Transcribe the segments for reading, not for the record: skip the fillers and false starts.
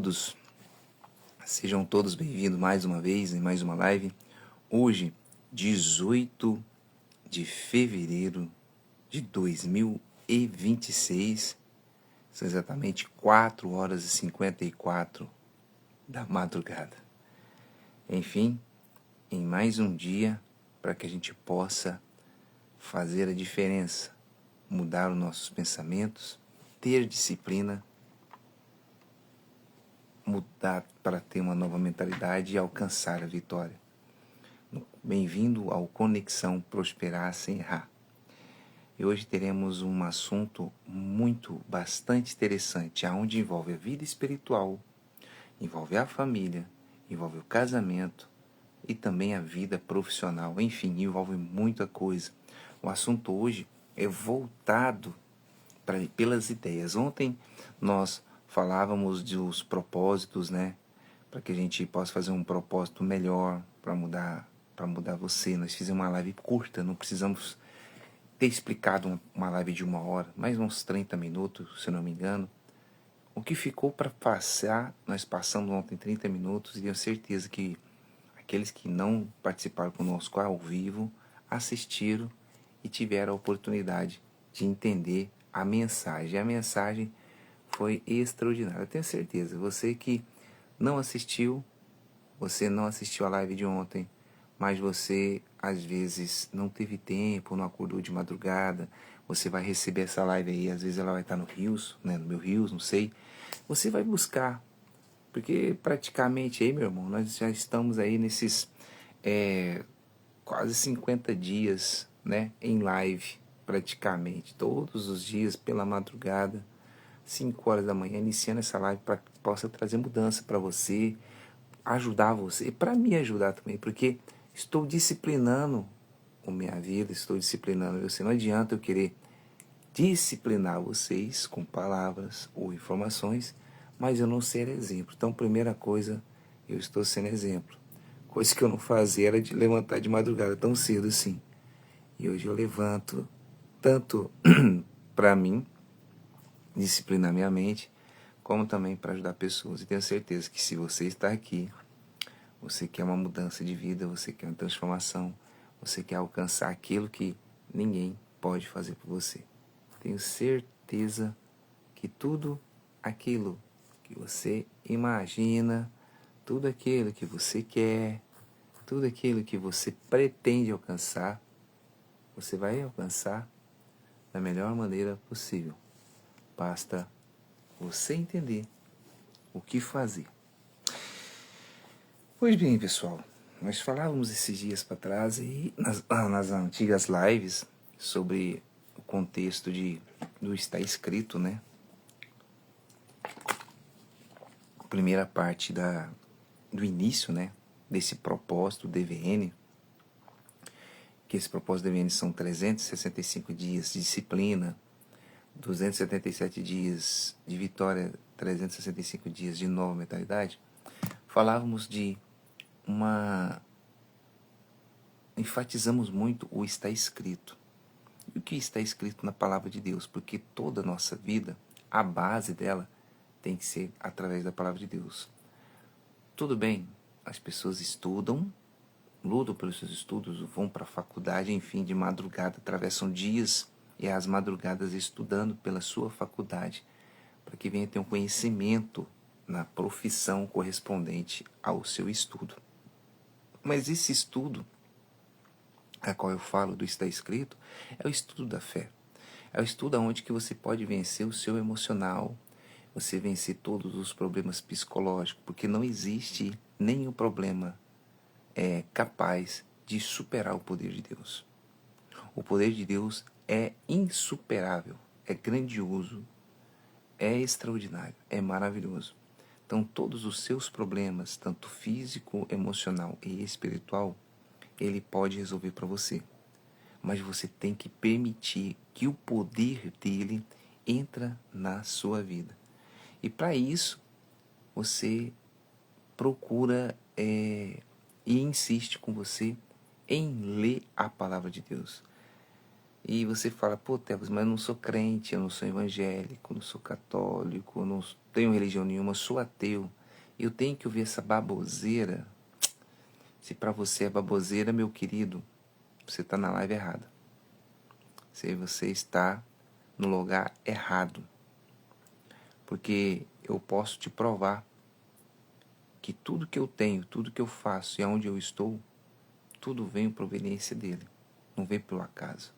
todos, sejam todos bem-vindos mais uma vez em mais uma live. Hoje, 18 de fevereiro de 2026, são exatamente 4 horas e 54 da madrugada. Enfim, em mais um dia para que a gente possa fazer a diferença, mudar os nossos pensamentos, ter disciplina, mudar para ter uma nova mentalidade e alcançar a vitória. Bem-vindo ao Conexão Prosperar Sem Errar. E hoje teremos um assunto bastante interessante, onde envolve a vida espiritual, envolve a família, envolve o casamento e também a vida profissional. Enfim, envolve muita coisa. O assunto hoje é voltado pelas ideias. Ontem nós falávamos dos propósitos, né? Para que a gente possa fazer um propósito melhor para mudar você. Nós fizemos uma live curta, não precisamos ter explicado uma live de 1 hora, mais uns 30 minutos, se não me engano. O que ficou para passar, nós passamos ontem 30 minutos e tenho certeza que aqueles que não participaram conosco ao vivo assistiram e tiveram a oportunidade de entender a mensagem. A mensagem foi extraordinária. Eu tenho certeza, você que não assistiu a live de ontem, mas você às vezes não teve tempo, não acordou de madrugada, você vai receber essa live aí, às vezes ela vai estar no Rios, né, no meu Rios, não sei. Você vai buscar, porque praticamente aí, meu irmão, nós já estamos aí nesses quase 50 dias, né, em live, praticamente, todos os dias pela madrugada, 5 horas da manhã, iniciando essa live para que possa trazer mudança para você, ajudar você, para me ajudar também, porque estou disciplinando a minha vida, estou disciplinando você. Não adianta eu querer disciplinar vocês com palavras ou informações, mas eu não ser exemplo. Então, primeira coisa, eu estou sendo exemplo. Coisa que eu não fazia era de levantar de madrugada tão cedo assim. E hoje eu levanto tanto para mim, disciplinar minha mente, como também para ajudar pessoas. E tenho certeza que se você está aqui, você quer uma mudança de vida, você quer uma transformação, você quer alcançar aquilo que ninguém pode fazer por você. Tenho certeza que tudo aquilo que você imagina, tudo aquilo que você quer, tudo aquilo que você pretende alcançar, você vai alcançar da melhor maneira possível. Basta você entender o que fazer. Pois bem, pessoal, nós falávamos esses dias para trás e nas antigas lives sobre o contexto do está escrito, né? A primeira parte do início, né? Desse propósito DVN, que esse propósito DVN são 365 dias de disciplina, 277 dias de vitória, 365 dias de nova mentalidade. Falávamos enfatizamos muito o está escrito. E o que está escrito na palavra de Deus? Porque toda a nossa vida, a base dela tem que ser através da palavra de Deus. Tudo bem, as pessoas estudam, lutam pelos seus estudos, vão para a faculdade, enfim, de madrugada, atravessam dias e as madrugadas estudando pela sua faculdade, para que venha ter um conhecimento na profissão correspondente ao seu estudo. Mas esse estudo, a qual eu falo do está escrito, é o estudo da fé. É o estudo onde que você pode vencer o seu emocional, você vencer todos os problemas psicológicos, porque não existe nenhum problema capaz de superar o poder de Deus. O poder de Deus é insuperável, é grandioso, é extraordinário, é maravilhoso. Então todos os seus problemas, tanto físico, emocional e espiritual, Ele pode resolver para você. Mas você tem que permitir que o poder dele entra na sua vida. E para isso, você procura e insiste com você em ler a palavra de Deus. E você fala, pô, Tebas, mas eu não sou crente, eu não sou evangélico, não sou católico, não tenho religião nenhuma, sou ateu. Eu tenho que ouvir essa baboseira. Se para você é baboseira, meu querido, você está na live errada. Se você está no lugar errado. Porque eu posso te provar que tudo que eu tenho, tudo que eu faço e aonde eu estou, tudo vem por proveniência dele. Não vem pelo acaso.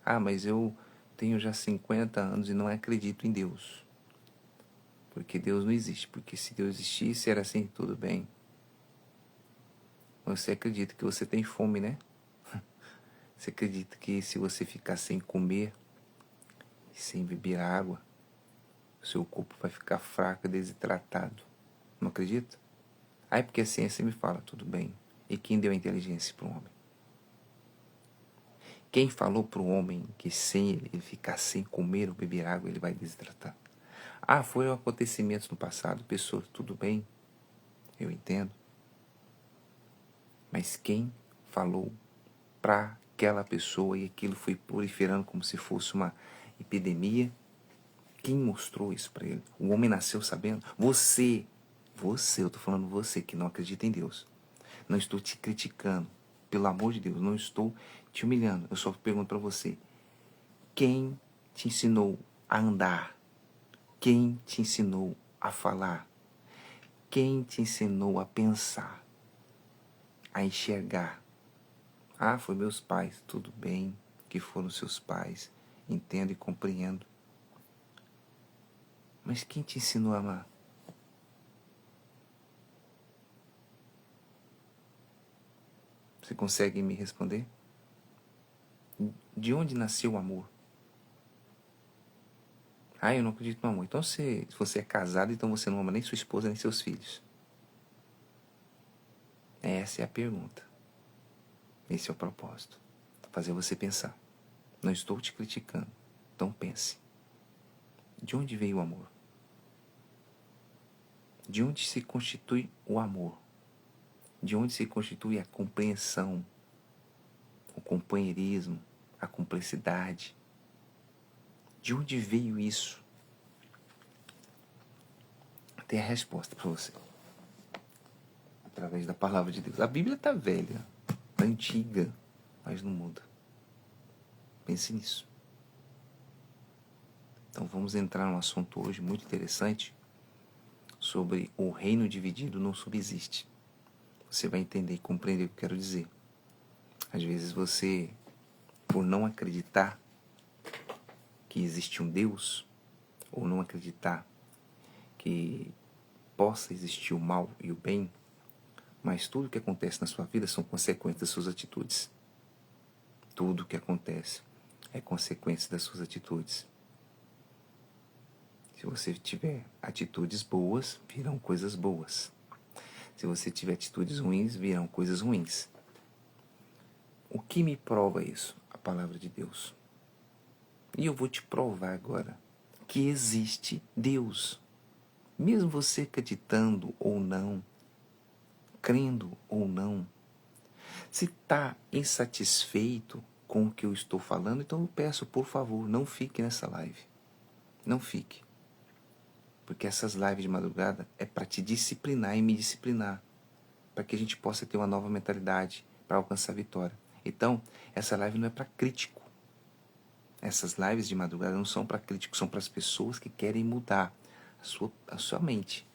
Ah, mas eu tenho já 50 anos e não acredito em Deus. Porque Deus não existe. Porque se Deus existisse, era assim, tudo bem. Você acredita que você tem fome, né? Você acredita que se você ficar sem comer e sem beber água, o seu corpo vai ficar fraco e desidratado. Não acredita? Aí porque a ciência me fala, tudo bem. E quem deu a inteligência para o homem? Quem falou para o homem que sem ele ficar sem comer ou beber água, ele vai desidratar? Ah, foram acontecimentos no passado, pessoas, tudo bem, eu entendo. Mas quem falou para aquela pessoa e aquilo foi proliferando como se fosse uma epidemia? Quem mostrou isso para ele? O homem nasceu sabendo? Você, eu estou falando você que não acredita em Deus. Não estou te criticando, pelo amor de Deus, não estou te humilhando. Eu só pergunto para você, quem te ensinou a andar? Quem te ensinou a falar? Quem te ensinou a pensar? A enxergar? Ah, foi meus pais. Tudo bem que foram seus pais. Entendo e compreendo. Mas quem te ensinou a amar? Você consegue me responder? De onde nasceu o amor? Ah, eu não acredito no amor. Então, se você é casado, então você não ama nem sua esposa, nem seus filhos. Essa é a pergunta. Esse é o propósito. Fazer você pensar. Não estou te criticando. Então pense. De onde veio o amor? De onde se constitui o amor? De onde se constitui a compreensão, o companheirismo, a cumplicidade? De onde veio isso? Tem a resposta para você. Através da palavra de Deus. A Bíblia está velha, está antiga, mas não muda. Pense nisso. Então vamos entrar num assunto hoje muito interessante sobre o reino dividido não subsiste. Você vai entender e compreender o que eu quero dizer. Às vezes você, por não acreditar que existe um Deus, ou não acreditar que possa existir o mal e o bem, mas tudo que acontece na sua vida são consequências das suas atitudes. Tudo que acontece é consequência das suas atitudes. Se você tiver atitudes boas, virão coisas boas. Se você tiver atitudes ruins, virão coisas ruins. O que me prova isso? A palavra de Deus. E eu vou te provar agora que existe Deus. Mesmo você acreditando ou não, crendo ou não, se está insatisfeito com o que eu estou falando, então eu peço, por favor, não fique nessa live. Não fique. Porque essas lives de madrugada é para te disciplinar e me disciplinar. Para que a gente possa ter uma nova mentalidade para alcançar a vitória. Então, essa live não é para crítico. Essas lives de madrugada não são para crítico, são para as pessoas que querem mudar a sua mente.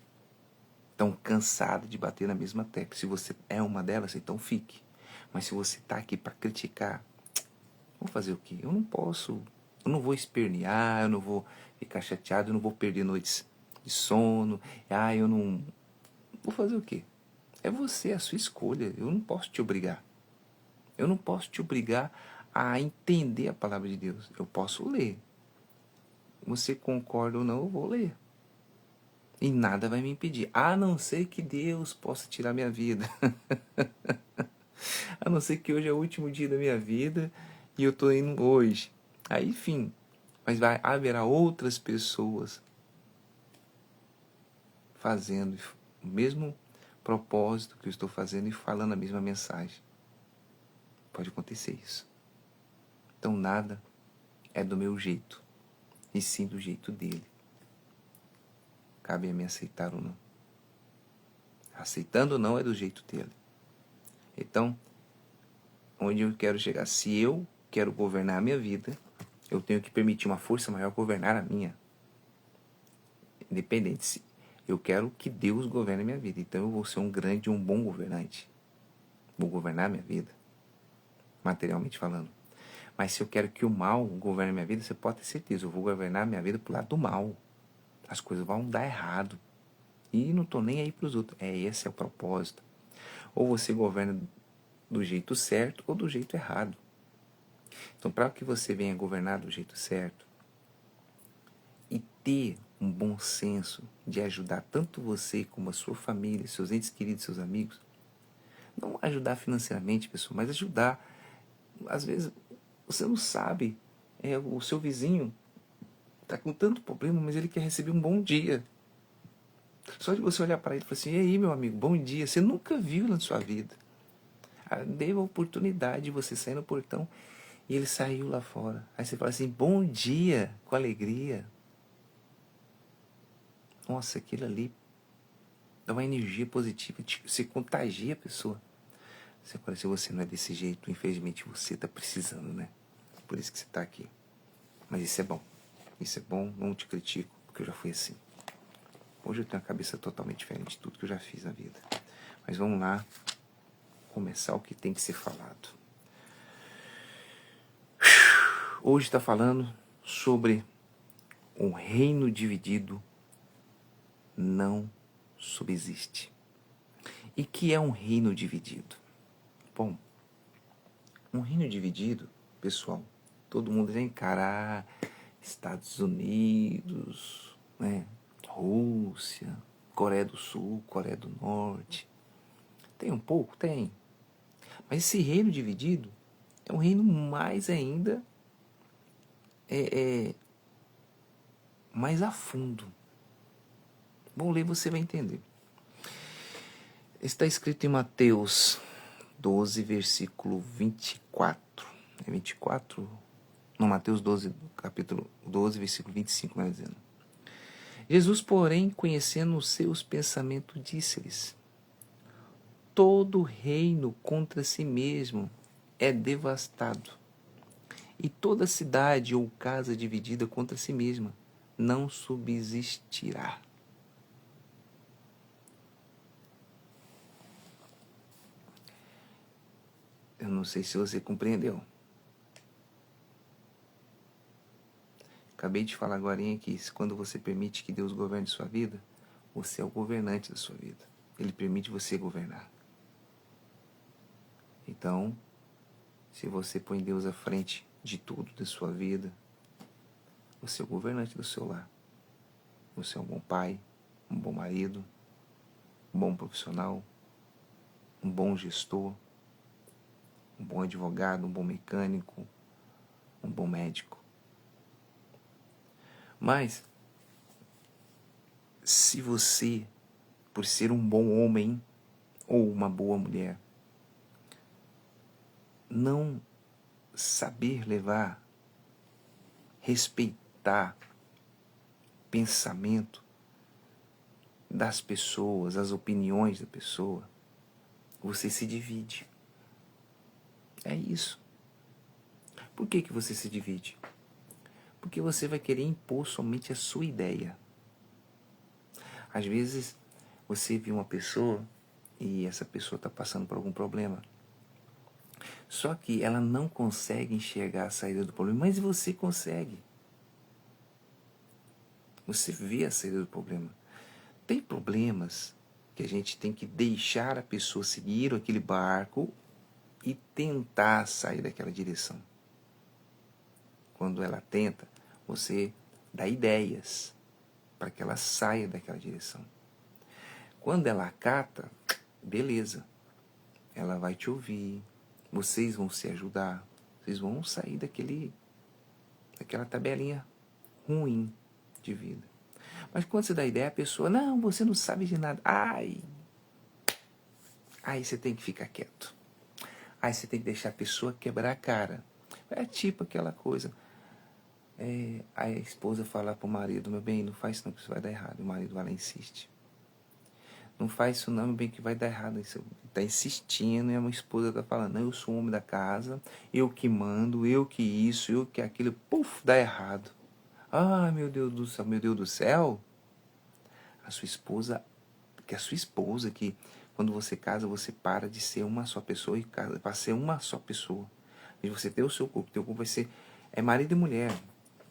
Estão cansadas de bater na mesma tecla. Se você é uma delas, então fique. Mas se você está aqui para criticar, vou fazer o quê? Eu não posso, eu não vou espernear, eu não vou ficar chateado, eu não vou perder noites de sono. Ah, eu não... Vou fazer o quê? É você, a sua escolha. Eu não posso te obrigar. Eu não posso te obrigar a entender a palavra de Deus. Eu posso ler. Você concorda ou não, eu vou ler. E nada vai me impedir. A não ser que Deus possa tirar minha vida. A não ser que hoje é o último dia da minha vida e eu estou indo hoje. Aí, enfim. Mas haverá outras pessoas fazendo o mesmo propósito que eu estou fazendo e falando a mesma mensagem. Pode acontecer isso. Então nada é do meu jeito, e sim do jeito dele. Cabe a mim aceitar ou não. Aceitando ou não é do jeito dele. Então, onde eu quero chegar? Se eu quero governar a minha vida, eu tenho que permitir uma força maior governar a minha. Independente se eu quero que Deus governe a minha vida. Então eu vou ser um grande, um bom governante. Vou governar a minha vida, materialmente falando. Mas se eu quero que o mal governe a minha vida, você pode ter certeza, eu vou governar a minha vida pro lado do mal. As coisas vão dar errado. E não tô nem aí pros outros. Esse é o propósito. Ou você governa do jeito certo ou do jeito errado. Então, para que você venha governar do jeito certo e ter um bom senso de ajudar tanto você como a sua família, seus entes queridos, seus amigos, não ajudar financeiramente, pessoal, mas ajudar. Às vezes, você não sabe, o seu vizinho está com tanto problema, mas ele quer receber um bom dia. Só de você olhar para ele e falar assim, e aí, meu amigo, bom dia. Você nunca viu na sua vida. Dê a oportunidade de você sair no portão e ele saiu lá fora. Aí você fala assim, bom dia, com alegria. Nossa, aquilo ali dá uma energia positiva, você contagia a pessoa. Você fala, se você não é desse jeito, infelizmente você está precisando, né? Por isso que você está aqui. Mas isso é bom. Isso é bom, não te critico, porque eu já fui assim. Hoje eu tenho uma cabeça totalmente diferente de tudo que eu já fiz na vida. Mas vamos lá, começar o que tem que ser falado. Hoje está falando sobre um reino dividido não subsiste. E que é um reino dividido? Bom, um reino dividido, pessoal, todo mundo já encara Estados Unidos, né? Rússia, Coreia do Sul, Coreia do Norte. Tem um pouco? Tem. Mas esse reino dividido é um reino mais ainda mais a fundo. Bom, ler você vai entender. Está escrito em Mateus 12, versículo 24. É 24? No Mateus 12, capítulo 12, versículo 25, vai dizendo. Jesus, porém, conhecendo os seus pensamentos, disse-lhes: todo reino contra si mesmo é devastado, e toda cidade ou casa dividida contra si mesma não subsistirá. Eu não sei se você compreendeu. Acabei de falar agora que quando você permite que Deus governe sua vida, você é o governante da sua vida. Ele permite você governar. Então, se você põe Deus à frente de tudo da sua vida, você é o governante do seu lar. Você é um bom pai, um bom marido, um bom profissional, um bom gestor, um bom advogado, um bom mecânico, um bom médico. Mas, se você, por ser um bom homem ou uma boa mulher, não saber levar, respeitar pensamento das pessoas, as opiniões da pessoa, você se divide. É isso. Por que você se divide? Porque você vai querer impor somente a sua ideia. Às vezes, você viu uma pessoa e essa pessoa está passando por algum problema. Só que ela não consegue enxergar a saída do problema, mas você consegue. Você vê a saída do problema. Tem problemas que a gente tem que deixar a pessoa seguir aquele barco e tentar sair daquela direção. Quando ela tenta, você dá ideias para que ela saia daquela direção. Quando ela acata, beleza. Ela vai te ouvir. Vocês vão se ajudar. Vocês vão sair daquela tabelinha ruim de vida. Mas quando você dá ideia, a pessoa, não, você não sabe de nada. Aí você tem que ficar quieto. Aí você tem que deixar a pessoa quebrar a cara. É tipo aquela coisa. A esposa fala pro marido, meu bem, não faz isso não, que isso vai dar errado. E o marido vai lá e insiste. Não faz isso não, meu bem, que vai dar errado. Isso tá insistindo e a minha esposa tá falando, não, eu sou o homem da casa, eu que mando, eu que isso, eu que aquilo. Puf, dá errado. Ah, meu Deus do céu, meu Deus do céu. A sua esposa, que quando você casa, você para de ser uma só pessoa e casa para ser uma só pessoa. E você ter o seu corpo, teu corpo vai ser marido e mulher.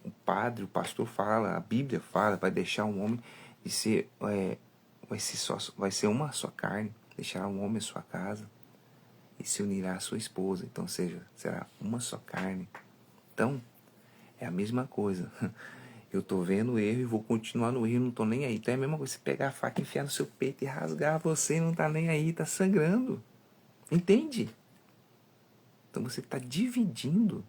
O padre, o pastor fala, a Bíblia fala, vai deixar um homem de ser vai ser uma só carne, deixará um homem em sua casa e se unirá à sua esposa. Então, ou seja, será uma só carne. Então, é a mesma coisa. Eu tô vendo o erro e vou continuar no erro, não tô nem aí. Então é a mesma coisa, você pegar a faca, enfiar no seu peito e rasgar, você não tá nem aí, tá sangrando. Entende? Então você tá dividindo.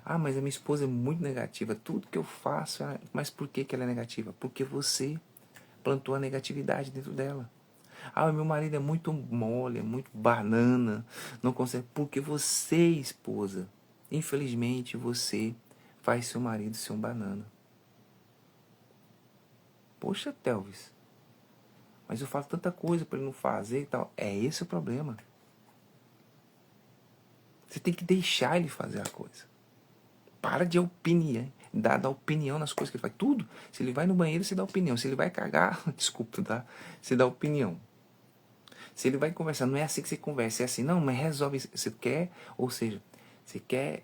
Ah, mas a minha esposa é muito negativa. Tudo que eu faço, mas por que ela é negativa? Porque você plantou a negatividade dentro dela. Ah, meu marido é muito mole, é muito banana, não consegue. Porque você, esposa, infelizmente você faz seu marido ser um banana. Poxa, Telvis, mas eu faço tanta coisa para ele não fazer e tal. É esse o problema. Você tem que deixar ele fazer a coisa. Para de opinião, dar opinião nas coisas que ele faz. Tudo. Se ele vai no banheiro, você dá opinião. Se ele vai cagar, desculpa, tá? Você dá opinião. Se ele vai conversar, não é assim que você conversa, é assim, não, mas resolve. Você quer, ou seja, você quer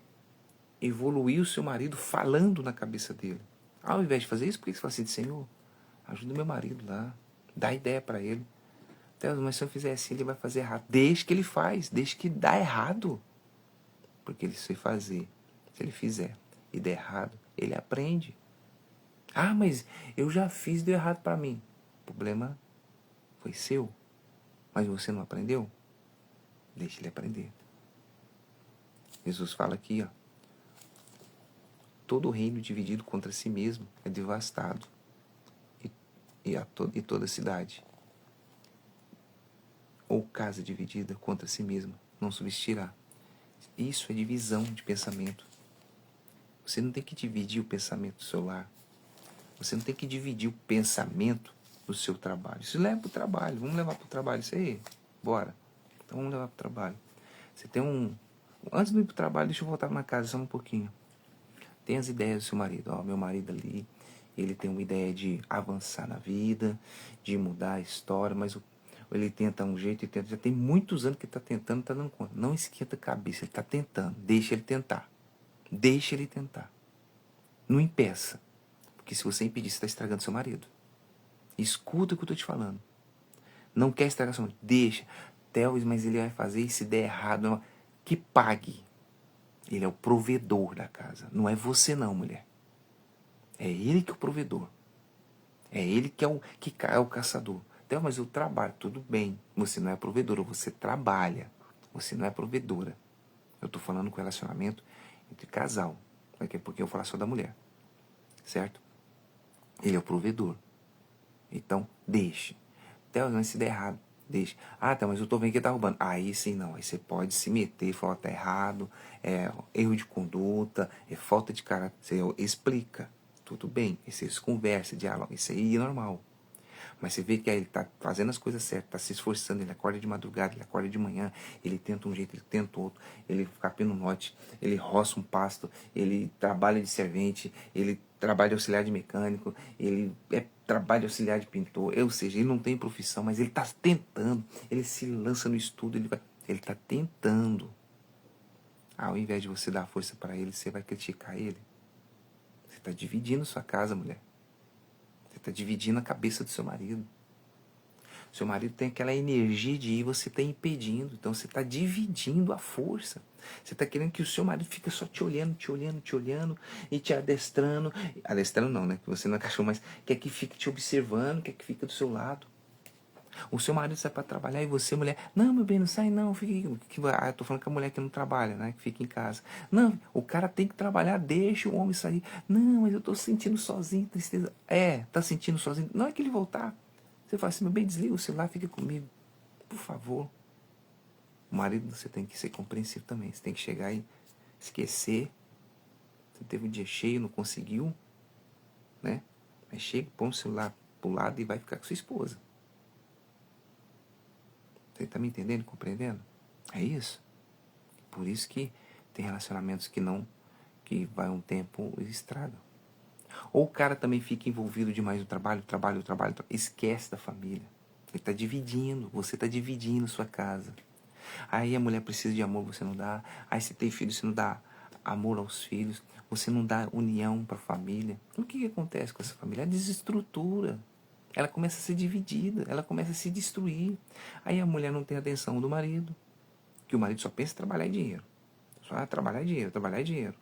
evoluir o seu marido falando na cabeça dele. Ao invés de fazer isso, por que você fala assim, Senhor, ajuda meu marido lá, dá ideia para ele. Deus, mas se eu fizer assim, ele vai fazer errado. Deixa que ele faz, deixa que dá errado. Porque ele se fazer, se ele fizer e der errado, ele aprende. Ah, mas eu já fiz, deu errado para mim. O problema foi seu, mas você não aprendeu? Deixa ele aprender. Jesus fala aqui, ó. Todo reino dividido contra si mesmo é devastado. E toda cidade ou casa dividida contra si mesma não subsistirá. Isso é divisão de pensamento. Você não tem que dividir o pensamento do seu lar. Você não tem que dividir o pensamento do seu trabalho. Isso leva para o trabalho. Vamos levar para o trabalho isso aí? Bora. Então vamos levar para o trabalho. Você tem Antes de ir para o trabalho, deixa eu voltar para minha casa só um pouquinho. Tem as ideias do seu marido. Ó, meu marido ali, ele tem uma ideia de avançar na vida, de mudar a história, mas ele tenta um jeito e tenta. Já tem muitos anos que ele está tentando, não está dando conta. Não esquenta a cabeça, ele está tentando. Deixa ele tentar. Deixa ele tentar. Não impeça. Porque se você impedir, você está estragando seu marido. Escuta o que eu estou te falando. Não quer estragar seu marido. Deixa. Telvis, mas ele vai fazer e se der errado, não, que pague. Ele é o provedor da casa. Não é você não, mulher. É ele que é o provedor. É ele que é o caçador. Então, mas eu trabalho, tudo bem. Você não é provedora, você trabalha. Você não é provedora. Eu estou falando com relacionamento entre casal. Daqui a pouquinho eu vou falar só da mulher. Certo? Ele é o provedor. Então, deixe. Então, mas se der errado, deixe. Ah, tá, mas eu tô vendo que ele tá roubando. Aí sim, não. Aí você pode se meter, falar, tá errado, é erro de conduta, é falta de caráter. Você explica. Tudo bem. Aí vocês conversam, dialogam. Isso aí é normal. Mas você vê que aí ele tá fazendo as coisas certas, tá se esforçando, ele acorda de madrugada, ele acorda de manhã, ele tenta um jeito, ele tenta outro, ele capina no norte, ele roça um pasto, ele trabalha de servente, ele trabalha de auxiliar de mecânico, ele trabalha de auxiliar de pintor, ou seja, ele não tem profissão, mas ele está tentando, ele se lança no estudo, ele está tentando. Ao invés de você dar força para ele, você vai criticar ele. Você está dividindo sua casa, mulher. Você está dividindo a cabeça do seu marido. Seu marido tem aquela energia de ir, você está impedindo. Então você está dividindo a força. Você está querendo que o seu marido fique só te olhando e te adestrando. Adestrando não, né? Que você não é cachorro, mas quer que fique te observando, quer que fique do seu lado. O seu marido sai para trabalhar e você, mulher, não, meu bem, não sai não, fique. Eu tô falando com a mulher que não trabalha, né? Que fica em casa. Não, o cara tem que trabalhar, deixa o homem sair. Não, mas eu tô sentindo sozinho, tristeza. Tá sentindo sozinho. Não é que ele voltar. Você fala assim, meu bem, desliga o celular, fica comigo. Por favor. O marido, você tem que ser compreensivo também. Você tem que chegar e esquecer. Você teve um dia cheio, não conseguiu, né? Aí chega, põe o celular pro lado e vai ficar com sua esposa. Você tá me entendendo, compreendendo? É isso. Por isso que tem relacionamentos que vai um tempo e estraga. Ou o cara também fica envolvido demais no trabalho, esquece da família. Ele tá dividindo, você tá dividindo sua casa. Aí a mulher precisa de amor, você não dá. Aí você tem filho, você não dá amor aos filhos. Você não dá união para a família. O que acontece com essa família? Ela desestrutura. Ela começa a ser dividida, ela começa a se destruir. Aí a mulher não tem atenção do marido, que o marido só pensa em trabalhar em dinheiro. Só trabalhar em dinheiro, trabalhar em dinheiro.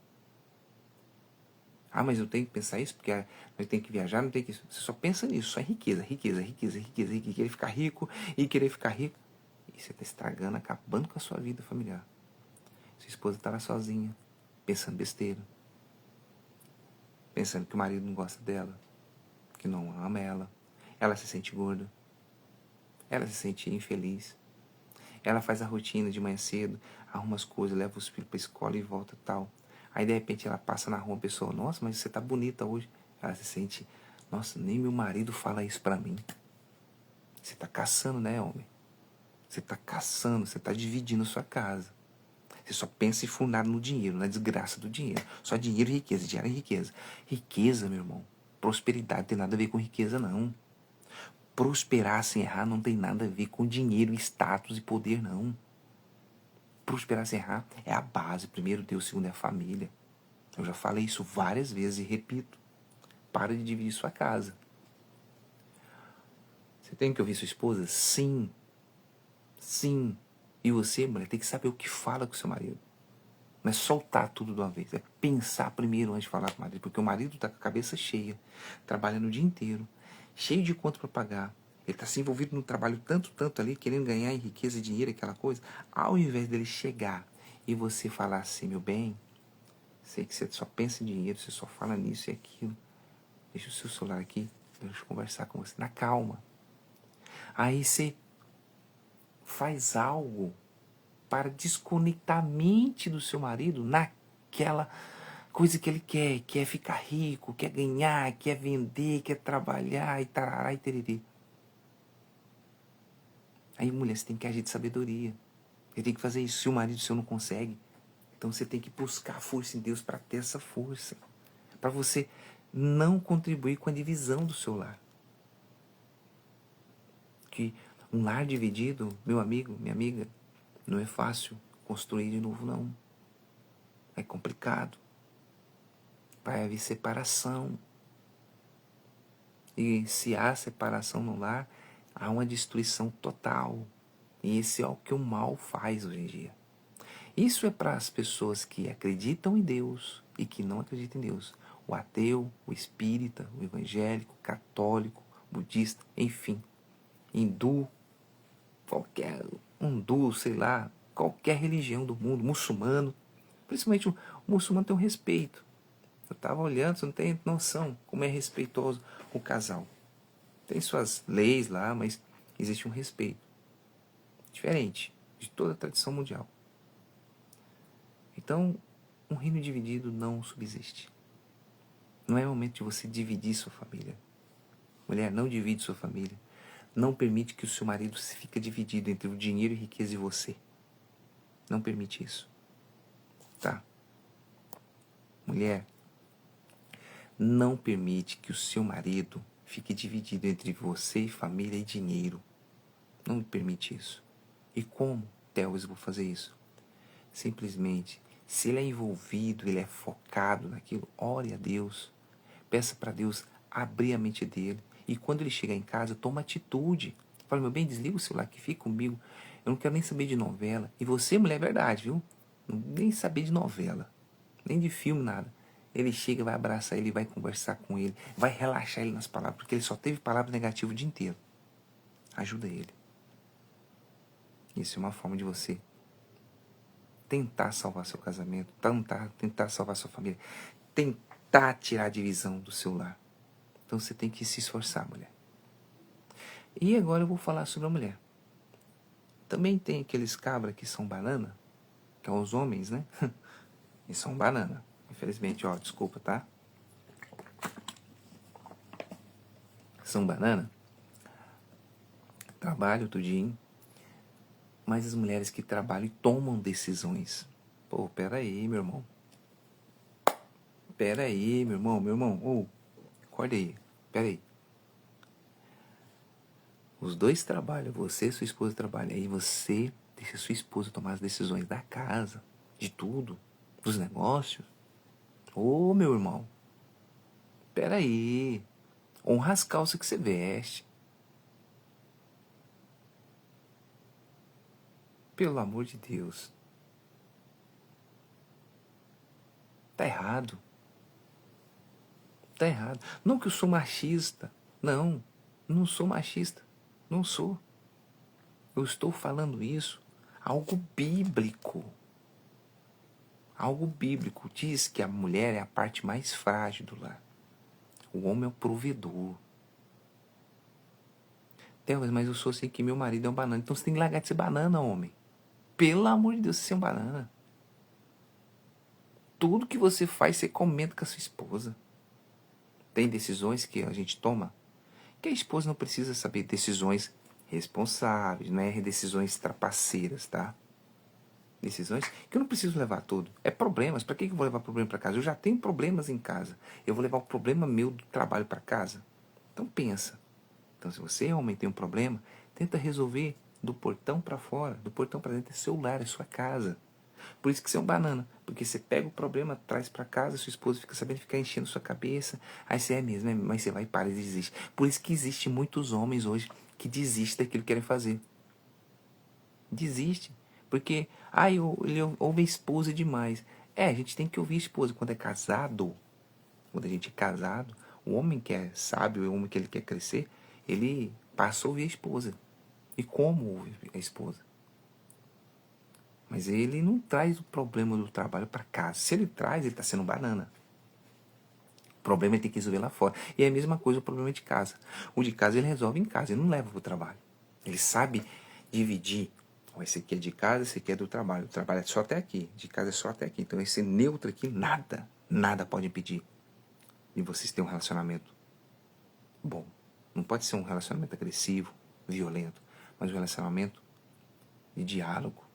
Ah, mas eu tenho que pensar isso porque eu tenho que viajar, não tem que... Você só pensa nisso, só é riqueza, riqueza, riqueza, riqueza, riqueza. Querer ficar rico e querer ficar rico. E você está estragando, acabando com a sua vida familiar. Sua esposa está lá sozinha, pensando besteira. Pensando que o marido não gosta dela, que não ama ela. Ela se sente gorda. Ela se sente infeliz. Ela faz a rotina de manhã cedo, arruma as coisas, leva os filhos para a escola e volta e tal. Aí de repente ela passa na rua, uma pessoa, nossa, mas você tá bonita hoje. Ela se sente, nossa, nem meu marido fala isso pra mim. Você tá caçando, né, homem? Você tá caçando, você tá dividindo sua casa. Você só pensa em fundar no dinheiro, na desgraça do dinheiro. Só dinheiro e riqueza, dinheiro e riqueza. Riqueza, meu irmão, prosperidade não tem nada a ver com riqueza, não. Prosperar sem errar não tem nada a ver com dinheiro, status e poder, não. Prosperar sem errar é a base. Primeiro Deus, segundo é a família. Eu já falei isso várias vezes e repito. Para de dividir sua casa. Você tem que ouvir sua esposa? Sim. Sim. E você, mulher, tem que saber o que fala com seu marido. Não é soltar tudo de uma vez. É pensar primeiro antes de falar com o marido. Porque o marido está com a cabeça cheia, trabalhando o dia inteiro, cheio de conta para pagar. Ele está se envolvido no trabalho tanto ali, querendo ganhar em riqueza, dinheiro, aquela coisa. Ao invés dele chegar e você falar assim, meu bem, sei que você só pensa em dinheiro, você só fala nisso e aquilo. Deixa o seu celular aqui, deixa eu conversar com você, na calma. Aí você faz algo para desconectar a mente do seu marido naquela coisa que ele quer ficar rico, quer ganhar, quer vender, quer trabalhar e tarará e tererê. Aí, mulher, você tem que agir de sabedoria. Você tem que fazer isso. Se o marido seu não consegue, então você tem que buscar força em Deus para ter essa força. Para você não contribuir com a divisão do seu lar. Que um lar dividido, meu amigo, minha amiga, não é fácil construir de novo, não. É complicado. Vai haver separação. E se há separação no lar, há uma destruição total. E esse é o que o mal faz hoje em dia. Isso é para as pessoas que acreditam em Deus e que não acreditam em Deus. O ateu, o espírita, o evangélico, católico, budista, enfim. Hindu, qualquer hindu, sei lá, qualquer religião do mundo, muçulmano. Principalmente o muçulmano tem um respeito. Eu estava olhando, você não tem noção como é respeitoso o casal. Tem suas leis lá, mas existe um respeito. Diferente de toda a tradição mundial. Então, um reino dividido não subsiste. Não é momento de você dividir sua família. Mulher, não divide sua família. Não permite que o seu marido fique dividido entre o dinheiro e riqueza e você. Não permite isso. Tá? Mulher, não permite que o seu marido fique dividido entre você e família e dinheiro. Não permite isso. E como, Theo, eu vou fazer isso? Simplesmente, se ele é envolvido, ele é focado naquilo, ore a Deus. Peça para Deus abrir a mente dele. E quando ele chegar em casa, toma atitude. Fala, meu bem, desliga o celular que fica comigo. Eu não quero nem saber de novela. E você, mulher, é verdade, viu? Nem saber de novela. Nem de filme, nada. Ele chega, vai abraçar ele, vai conversar com ele, vai relaxar ele nas palavras, porque ele só teve palavras negativas o dia inteiro. Ajuda ele. Isso é uma forma de você tentar salvar seu casamento, tentar salvar sua família, tentar tirar a divisão do seu lar. Então você tem que se esforçar, mulher. E agora eu vou falar sobre a mulher. Também tem aqueles cabras que são banana, que são os homens, né? e são banana. Infelizmente, ó, desculpa, tá? São banana, trabalham tudinho, mas as mulheres que trabalham e tomam decisões. Pô, peraí, meu irmão. Peraí, meu irmão. Ô, acorda aí, peraí. Os dois trabalham, você e sua esposa trabalham. Aí você deixa sua esposa tomar as decisões da casa, de tudo, dos negócios. Ô, meu irmão, peraí. Honra as calças que você veste. Pelo amor de Deus. Tá errado. Tá errado. Não que eu sou machista. Não, não sou machista. Não sou. Eu estou falando isso. Algo bíblico. Algo bíblico. Diz que a mulher é a parte mais frágil do lar. O homem é o provedor. Deus, mas eu sou assim que meu marido é um banana. Então você tem que largar de ser banana, homem. Pelo amor de Deus, você é um banana. Tudo que você faz, você comenta com a sua esposa. Tem decisões que a gente toma que a esposa não precisa saber. Decisões responsáveis, não é decisões trapaceiras, tá? Decisões que eu não preciso levar tudo. É problemas. Para que eu vou levar problema para casa? Eu já tenho problemas em casa. Eu vou levar o problema meu do trabalho para casa? Então pensa. Então se você homem tem um problema, tenta resolver do portão para fora, do portão para dentro. É seu lar, é sua casa. Por isso que você é um banana. Porque você pega o problema, traz para casa, sua esposa fica sabendo, fica enchendo sua cabeça. Aí você é mesmo, mas você vai e para e desiste. Por isso que existe muitos homens hoje que desistem daquilo que querem fazer. Desiste. Porque, ele ouve a esposa demais. A gente tem que ouvir a esposa quando é casado. Quando a gente é casado, o homem que é sábio, o homem que ele quer crescer, ele passa a ouvir a esposa. E como ouve a esposa? Mas ele não traz o problema do trabalho para casa. Se ele traz, ele está sendo banana. O problema ele tem que resolver lá fora. E é a mesma coisa o problema de casa. O de casa ele resolve em casa, ele não leva para o trabalho. Ele sabe dividir. Esse aqui é de casa, esse aqui é do trabalho. O trabalho é só até aqui, de casa é só até aqui. Então esse neutro aqui, nada pode impedir de vocês terem um relacionamento bom. Não pode ser um relacionamento agressivo, violento, mas um relacionamento de diálogo,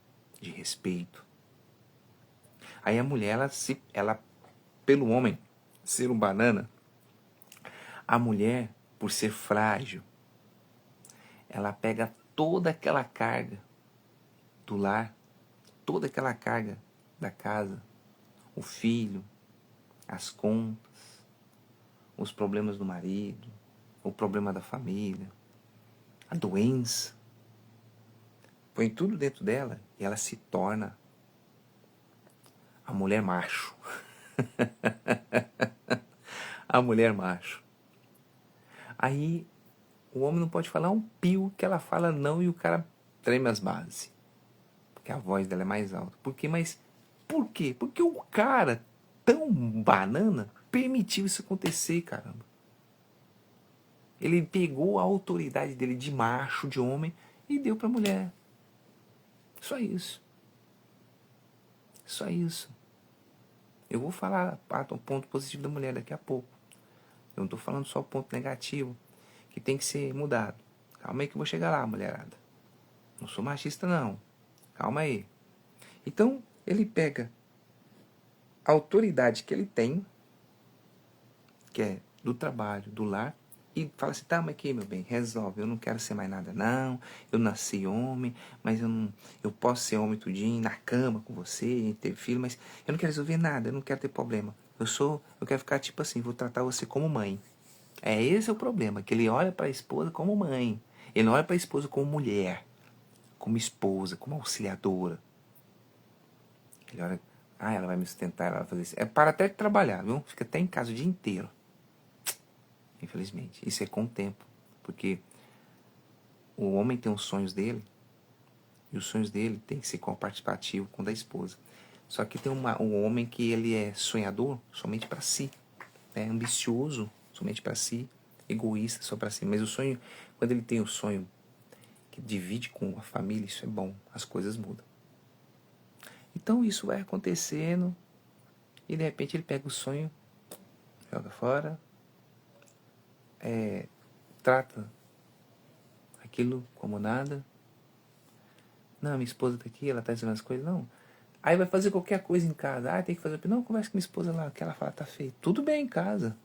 de respeito. Aí a mulher, ela pelo homem ser um banana, a mulher, por ser frágil, ela pega toda aquela carga do lar, toda aquela carga da casa, o filho, as contas, os problemas do marido, o problema da família, a doença, põe tudo dentro dela e ela se torna a mulher macho. A mulher macho. Aí o homem não pode falar um pio que ela fala não e o cara treme as bases. Porque a voz dela é mais alta. Mas por quê? Porque o cara tão banana permitiu isso acontecer, caramba. Ele pegou a autoridade dele de macho, de homem, e deu pra mulher. Só isso. Só isso. Eu vou falar o ponto positivo da mulher daqui a pouco. Eu não estou falando só o ponto negativo, que tem que ser mudado. Calma aí que eu vou chegar lá, mulherada. Não sou machista, não. Calma aí. Então, ele pega a autoridade que ele tem, que é do trabalho, do lar, e fala assim, tá, mas aqui, meu bem, resolve. Eu não quero ser mais nada, não. Eu nasci homem, mas eu posso ser homem tudinho, na cama com você, ter filho, mas eu não quero resolver nada, eu não quero ter problema. Eu quero ficar tipo assim, vou tratar você como mãe. Esse é o problema, que ele olha para a esposa como mãe. Ele não olha para a esposa como mulher, como esposa, como auxiliadora. Ele olha, ela vai me sustentar, ela vai fazer isso. Para até de trabalhar, viu? Fica até em casa o dia inteiro. Infelizmente. Isso é com o tempo. Porque o homem tem os sonhos dele, e os sonhos dele tem que ser participativo com o da esposa. Só que tem um homem que ele é sonhador somente para si. É ambicioso somente para si, egoísta só para si. Mas o sonho, quando ele tem o sonho que divide com a família, isso é bom, as coisas mudam. Então isso vai acontecendo, E de repente ele pega o sonho, joga fora, trata aquilo como nada. Não, minha esposa tá aqui, ela tá dizendo as coisas. Não. Aí vai fazer qualquer coisa em casa. Ah, tem que fazer. Não, conversa com minha esposa lá, que ela fala, tá feio. Tudo bem em casa.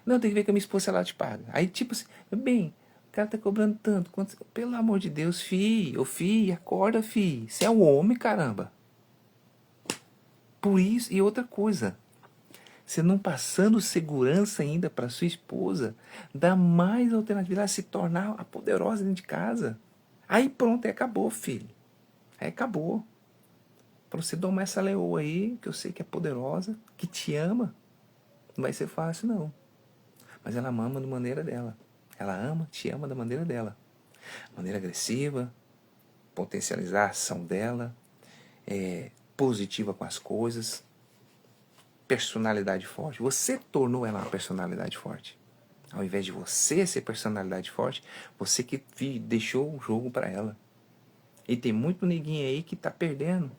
Não, tem que ver com a minha esposa se ela te paga. Aí, tipo assim, bem, o cara tá cobrando tanto. Pelo amor de Deus, ô fi, acorda, fi. Você é um homem, caramba. Por isso, e outra coisa, você não passando segurança ainda para sua esposa, dá mais alternativa a se tornar a poderosa dentro de casa. Aí pronto, aí acabou, filho. Aí acabou. Para você domar essa leoa aí, que eu sei que é poderosa, que te ama, não vai ser fácil, não. Mas ela ama da maneira dela. Ela ama, te ama da maneira dela. Maneira agressiva, potencializar a ação dela, positiva com as coisas, personalidade forte. Você tornou ela uma personalidade forte. Ao invés de você ser personalidade forte, você que deixou o jogo para ela. E tem muito neguinho aí que tá perdendo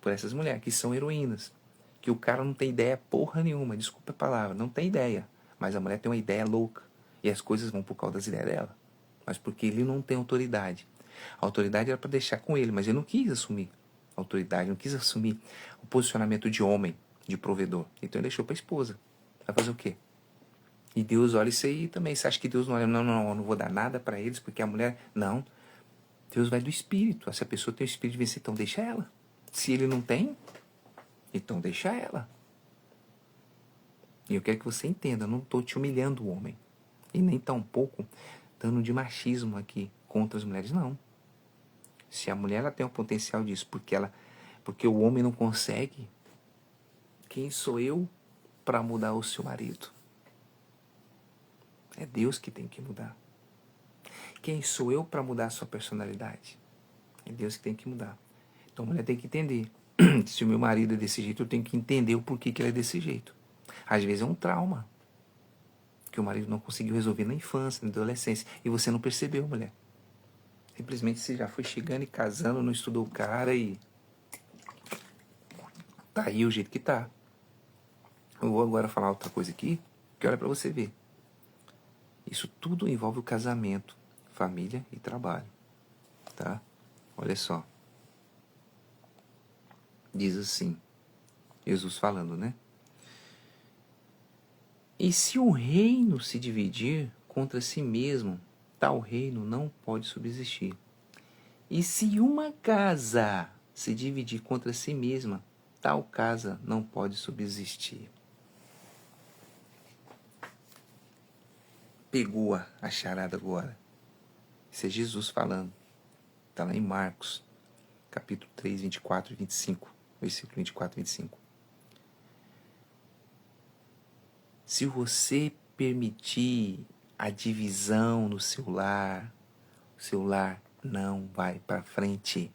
por essas mulheres, que são heroínas. Que o cara não tem ideia porra nenhuma, desculpa a palavra, não tem ideia. Mas a mulher tem uma ideia louca. E as coisas vão por causa das ideias dela. Mas porque ele não tem autoridade. A autoridade era para deixar com ele, mas ele não quis assumir a autoridade, não quis assumir o posicionamento de homem, de provedor. Então ele deixou para a esposa. Vai fazer o quê? E Deus olha isso aí também. Você acha que Deus não olha? Não, eu não vou dar nada para eles, porque a mulher... Não. Deus vai do espírito. Se a pessoa tem o espírito de vencer, então deixa ela. Se ele não tem, então deixa ela. E eu quero que você entenda, eu não estou te humilhando o homem. E nem tampouco dando de machismo aqui contra as mulheres, não. Se a mulher ela tem o potencial disso, porque o homem não consegue, quem sou eu para mudar o seu marido? É Deus que tem que mudar. Quem sou eu para mudar a sua personalidade? É Deus que tem que mudar. Então a mulher tem que entender. Se o meu marido é desse jeito, eu tenho que entender o porquê que ele é desse jeito. Às vezes é um trauma que o marido não conseguiu resolver na infância, na adolescência. E você não percebeu, mulher. Simplesmente você já foi chegando e casando, não estudou o cara e... Tá aí o jeito que tá. Eu vou agora falar outra coisa aqui, que olha pra você ver. Isso tudo envolve o casamento, família e trabalho. Tá? Olha só. Diz assim, Jesus falando, né? E se o reino se dividir contra si mesmo, tal reino não pode subsistir. E se uma casa se dividir contra si mesma, tal casa não pode subsistir. Pegou a charada agora. Isso é Jesus falando. Está lá em Marcos, capítulo 3, 24 e 25. Versículo 24 e 25. Se você permitir a divisão no seu lar, o seu lar não vai para frente.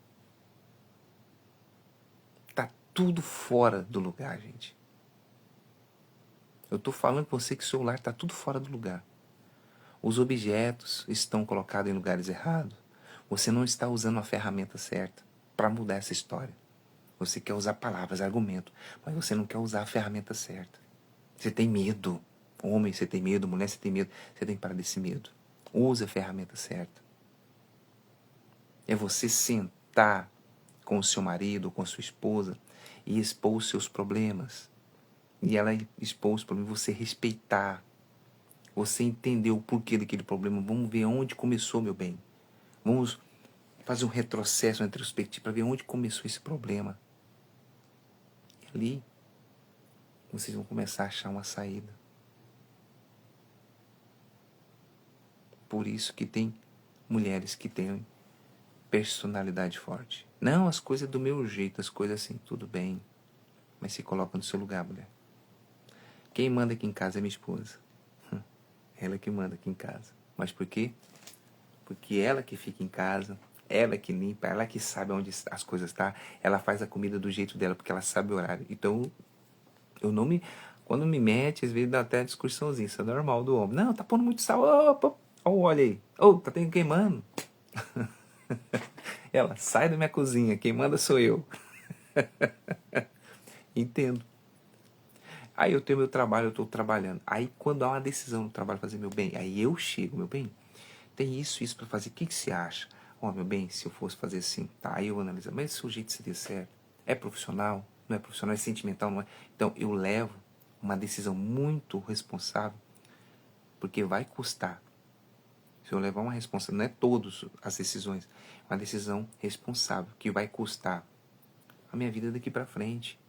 Tá tudo fora do lugar, gente. Eu estou falando com você que o seu lar está tudo fora do lugar. Os objetos estão colocados em lugares errados. Você não está usando a ferramenta certa para mudar essa história. Você quer usar palavras, argumentos, mas você não quer usar a ferramenta certa. Você tem medo. Homem, você tem medo. Mulher, você tem medo. Você tem que parar desse medo. Use a ferramenta certa. É você sentar com o seu marido ou com a sua esposa e expor os seus problemas. E ela expor os problemas, você respeitar. Você entender o porquê daquele problema. Vamos ver onde começou, meu bem. Vamos fazer um retrocesso, uma retrospectiva para ver onde começou esse problema. E ali, vocês vão começar a achar uma saída. Por isso que tem mulheres que têm personalidade forte. Não, as coisas do meu jeito, as coisas assim, tudo bem. Mas se coloca no seu lugar, mulher. Quem manda aqui em casa é minha esposa. Ela que manda aqui em casa. Mas por quê? Porque ela que fica em casa, ela que limpa, ela que sabe onde as coisas estão. Ela faz a comida do jeito dela, porque ela sabe o horário. Então, eu não me... Quando me mete, às vezes dá até discussãozinha. Isso é normal do homem. Não, tá pondo muito sal. Opa, olha aí. Tá queimando. Ela, sai da minha cozinha. Quem manda sou eu. Entendo. Aí eu tenho meu trabalho, eu estou trabalhando. Aí quando há uma decisão no trabalho, fazer meu bem, aí eu chego, meu bem, tem isso para fazer, o que você acha? Ó, meu bem, se eu fosse fazer assim, tá, aí eu analiso, mas se o jeito seria certo, é profissional, não é profissional, é sentimental, não é? Então eu levo uma decisão muito responsável, porque vai custar. Se eu levar uma responsabilidade, não é todas as decisões, uma decisão responsável, que vai custar a minha vida daqui para frente.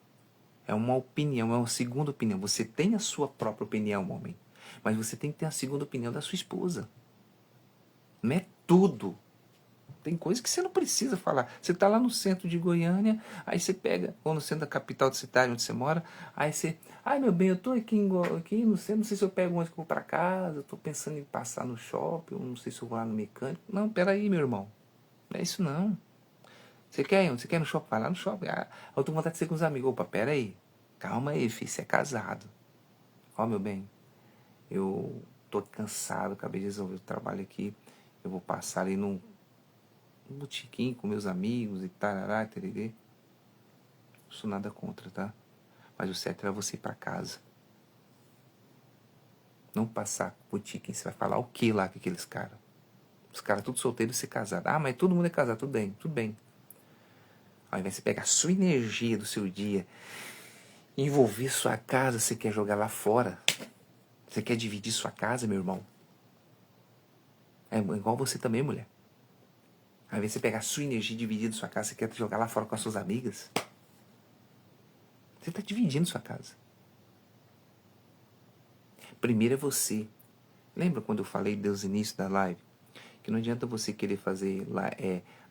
É uma opinião, é uma segunda opinião. Você tem a sua própria opinião, homem. Mas você tem que ter a segunda opinião da sua esposa. Não é tudo. Tem coisa que você não precisa falar. Você está lá no centro de Goiânia, aí você pega, ou no centro da capital da cidade onde você mora, aí você, ai meu bem, eu estou aqui no centro, não sei se eu pego onde que eu vou para casa, estou pensando em passar no shopping, não sei se eu vou lá no mecânico. Não, peraí, meu irmão. Não é isso não. Você quer ir onde? Você quer ir no shopping? Vai lá no shopping. Ah, eu tô com vontade de ser com os amigos. Opa, peraí. Calma aí, filho, você é casado. Ó, meu bem, eu tô cansado, acabei de resolver o trabalho aqui. Eu vou passar ali num botequim com meus amigos e tarará, tererê. Não sou nada contra, tá? Mas o certo era você ir pra casa. Não passar botequim. Você vai falar o que lá com aqueles caras? Os caras todos solteiros e ser casado. Ah, mas todo mundo é casado. Tudo bem, tudo bem. Ao invés de você pegar a sua energia do seu dia, envolver sua casa, você quer jogar lá fora. Você quer dividir sua casa, meu irmão? É igual você também, mulher. Ao invés de você pegar a sua energia e dividir da sua casa, você quer jogar lá fora com as suas amigas. Você está dividindo sua casa. Primeiro é você. Lembra quando eu falei desde o início da live? Que não adianta você querer fazer lá,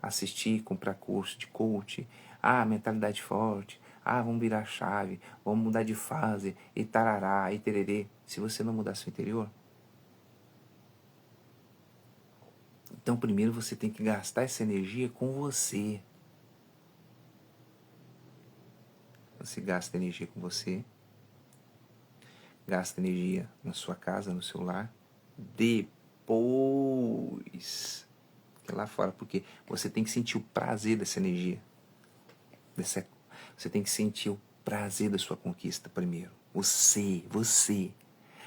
assistir, comprar curso de coach. Ah, mentalidade forte. Ah, vamos virar a chave. Vamos mudar de fase. E tarará, e tererê. Se você não mudar seu interior. Então primeiro você tem que gastar essa energia com você. Você gasta energia com você. Gasta energia na sua casa, no seu lar. Depois que lá fora, porque você tem que sentir o prazer dessa energia. Você tem que sentir o prazer da sua conquista primeiro. Você.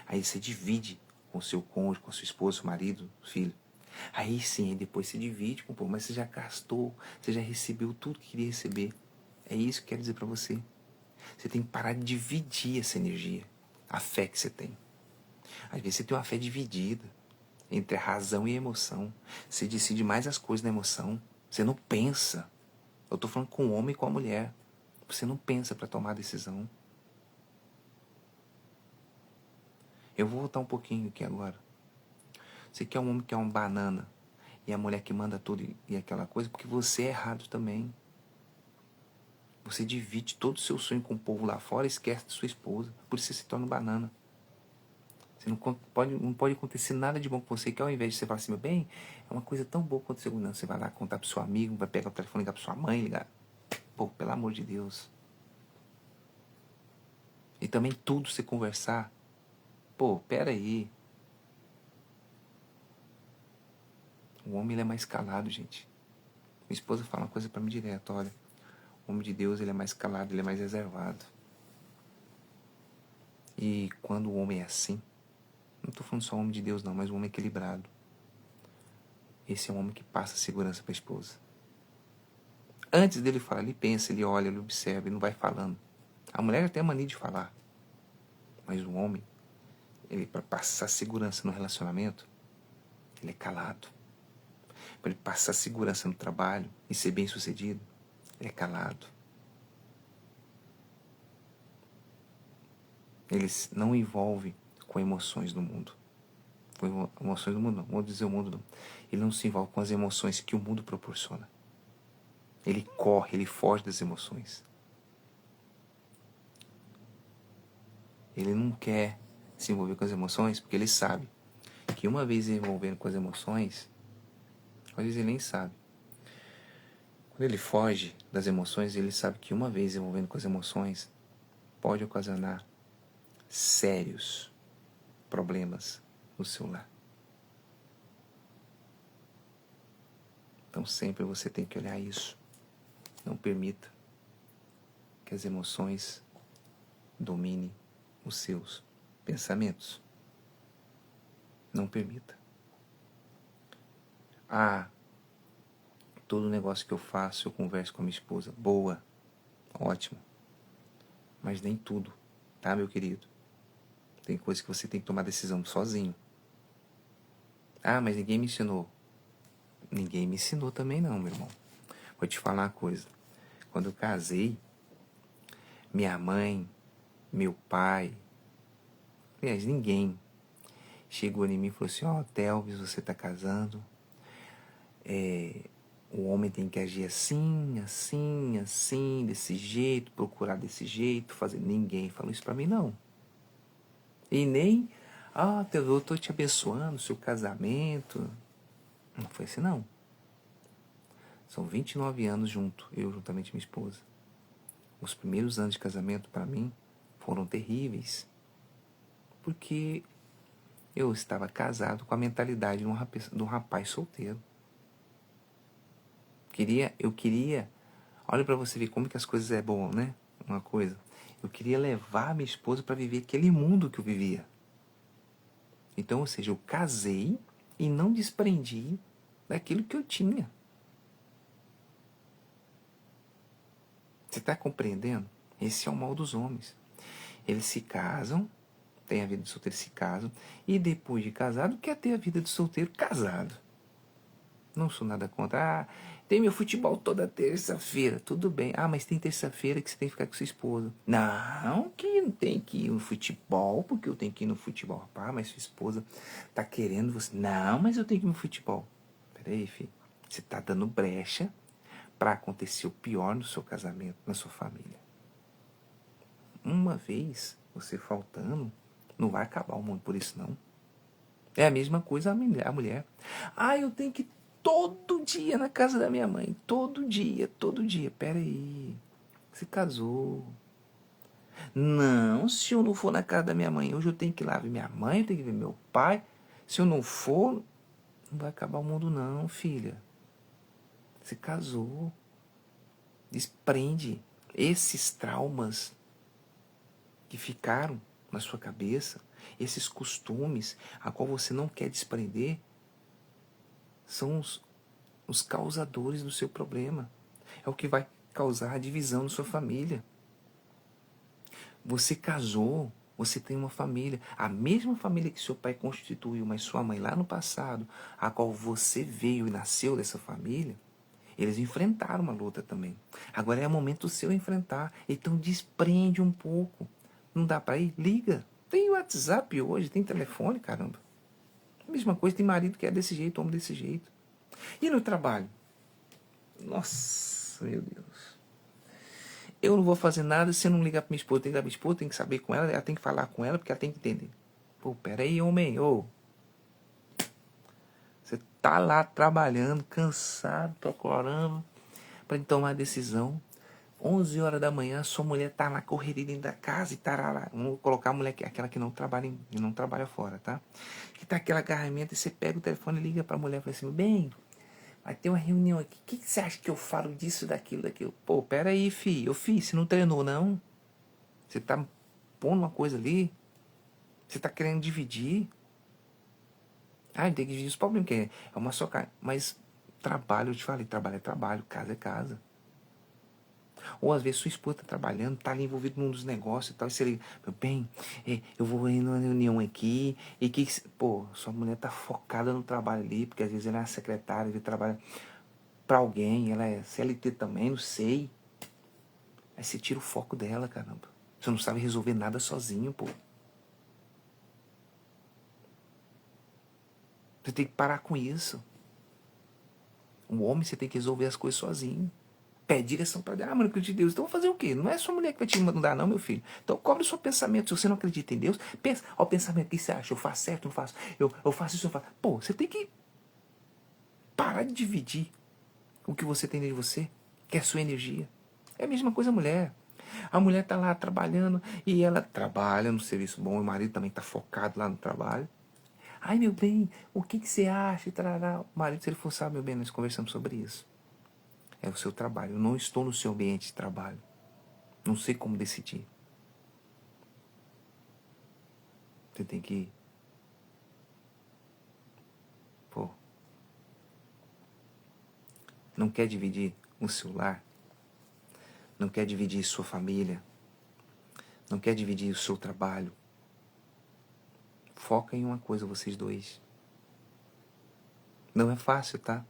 Aí você divide com o seu cônjuge, com a sua esposa, seu marido, filho. Aí sim, aí depois você divide com o povo, mas você já gastou, você já recebeu tudo que queria receber. É isso que eu quero dizer para você. Você tem que parar de dividir essa energia, a fé que você tem. Às vezes você tem uma fé dividida entre a razão e a emoção. Você decide mais as coisas na emoção. Você não pensa. Eu estou falando com o homem e com a mulher. Você não pensa para tomar a decisão. Eu vou voltar um pouquinho aqui agora. Você quer um homem que é um banana e a mulher que manda tudo e aquela coisa, porque você é errado também. Você divide todo o seu sonho com o povo lá fora e esquece de sua esposa. Por isso você se torna um banana. Você não pode acontecer nada de bom com você, que ao invés de você falar assim, meu bem, é uma coisa tão boa quanto segundo, não. Você vai lá contar pro seu amigo, vai pegar o telefone, ligar pra sua mãe, ligar. Pô, pelo amor de Deus. E também tudo você conversar. Pô, pera aí. O homem ele é mais calado, gente. Minha esposa fala uma coisa pra mim direto, olha. O homem de Deus ele é mais calado, ele é mais reservado. E quando o homem é assim, não tô falando só homem de Deus não, mas um homem equilibrado. Esse é um homem que passa segurança pra esposa. Antes dele falar, ele pensa, ele olha, ele observa, ele não vai falando. A mulher tem a mania de falar. Mas o homem, ele para passar segurança no relacionamento, ele é calado. Para ele passar segurança no trabalho e ser bem sucedido, ele é calado. Ele não envolve com emoções do mundo. Com emoções do mundo não, vou dizer o mundo não. Ele não se envolve com as emoções que o mundo proporciona. Ele corre, ele foge das emoções. Ele não quer se envolver com as emoções porque ele sabe que uma vez envolvendo com as emoções, às vezes ele nem sabe. Quando ele foge das emoções, ele sabe que uma vez envolvendo com as emoções pode ocasionar sérios problemas no seu lar. Então sempre você tem que olhar isso. Não permita que as emoções domine os seus pensamentos. Não permita. Todo negócio que eu faço, eu converso com a minha esposa. Boa, ótimo. Mas nem tudo, tá, meu querido? Tem coisa que você tem que tomar decisão sozinho. Mas ninguém me ensinou. Ninguém me ensinou também não, meu irmão. Vou te falar uma coisa. Quando eu casei, minha mãe, meu pai, aliás, ninguém chegou em mim e falou assim, Telvis, você tá casando, o homem tem que agir assim, assim, assim, desse jeito, procurar desse jeito, fazer. Ninguém falou isso pra mim, não. E nem, eu tô te abençoando, seu casamento. Não foi assim, não. São 29 anos junto, eu juntamente com minha esposa. Os primeiros anos de casamento, para mim, foram terríveis. Porque eu estava casado com a mentalidade de um rapaz solteiro. Eu queria, olha para você ver como que as coisas é bom, né? Uma coisa, eu queria levar minha esposa para viver aquele mundo que eu vivia. Então, ou seja, eu casei e não desprendi daquilo que eu tinha. Você está compreendendo? Esse é o mal dos homens. Eles se casam, têm a vida de solteiro, se casam, e depois de casado, quer ter a vida de solteiro casado. Não sou nada contra. Tem meu futebol toda terça-feira. Tudo bem. Mas tem terça-feira que você tem que ficar com sua esposa. Não, que não tem que ir no futebol, porque eu tenho que ir no futebol. Rapaz, mas sua esposa tá querendo você. Não, mas eu tenho que ir no futebol. Peraí, filho. Você tá dando brecha para acontecer o pior no seu casamento, na sua família. Uma vez você faltando, não vai acabar o mundo por isso, não. É a mesma coisa a mulher. Eu tenho que ir todo dia na casa da minha mãe. Todo dia, todo dia. Pera aí. Você casou. Não, se eu não for na casa da minha mãe, hoje eu tenho que ir lá ver minha mãe, eu tenho que ver meu pai. Se eu não for, não vai acabar o mundo não, filha. Você casou. Desprende esses traumas que ficaram na sua cabeça, esses costumes a qual você não quer desprender, são os causadores do seu problema. É o que vai causar a divisão na sua família. Você casou, você tem uma família. A mesma família que seu pai constituiu, mas sua mãe lá no passado, a qual você veio e nasceu dessa família, eles enfrentaram uma luta também. Agora é o momento seu enfrentar. Então desprende um pouco. Não dá para ir? Liga. Tem WhatsApp hoje, tem telefone, caramba. A mesma coisa, tem marido que é desse jeito, homem desse jeito. E no trabalho? Nossa, meu Deus. Eu não vou fazer nada se eu não ligar pra minha esposa. Tem que ligar pra minha esposa, tem que saber com ela tem que falar com ela, porque ela tem que entender. Peraí, homem, Você tá lá trabalhando, cansado, procurando para tomar a decisão. 11 horas da manhã, sua mulher tá lá correria dentro da casa e tá lá. Vamos colocar a mulher, aquela que não trabalha fora, tá? Que tá aquela agarramento e você pega o telefone e liga pra mulher e fala assim, bem, vai ter uma reunião aqui. O que você acha que eu falo disso, daquilo? Pera aí, filho. Você não treinou, não? Você tá pondo uma coisa ali? Você tá querendo dividir? Tem que dividir os problemas, que é uma só carne. Mas trabalho, eu te falei, trabalho é trabalho, casa é casa. Ou às vezes sua esposa está trabalhando, está ali envolvido num dos negócios e tal, e você liga, meu bem, eu vou ir numa reunião aqui, e que, sua mulher está focada no trabalho ali, porque às vezes ela é secretária, ele trabalha para alguém, ela é CLT também, não sei. Aí você tira o foco dela, caramba. Você não sabe resolver nada sozinho, Você tem que parar com isso. O homem, você tem que resolver as coisas sozinho. Pede direção para Deus. Mano, acredito em Deus. Então, vou fazer o quê? Não é sua mulher que vai te mandar, não, meu filho. Então, cobre o seu pensamento. Se você não acredita em Deus, pensa. O pensamento, o que você acha? Eu faço certo, não faço? Eu faço isso, eu faço. Você tem que parar de dividir o que você tem dentro de você, que é a sua energia. É a mesma coisa a mulher. A mulher tá lá trabalhando e ela trabalha no serviço bom, e o marido também tá focado lá no trabalho. Ai, meu bem, o que você acha? O marido, se ele for, sabe, meu bem, nós conversamos sobre isso. É o seu trabalho. Eu não estou no seu ambiente de trabalho. Não sei como decidir. Você tem que... Pô, não quer dividir o seu lar? Não quer dividir sua família? Não quer dividir o seu trabalho? Foca em uma coisa, vocês dois. Não é fácil, tá?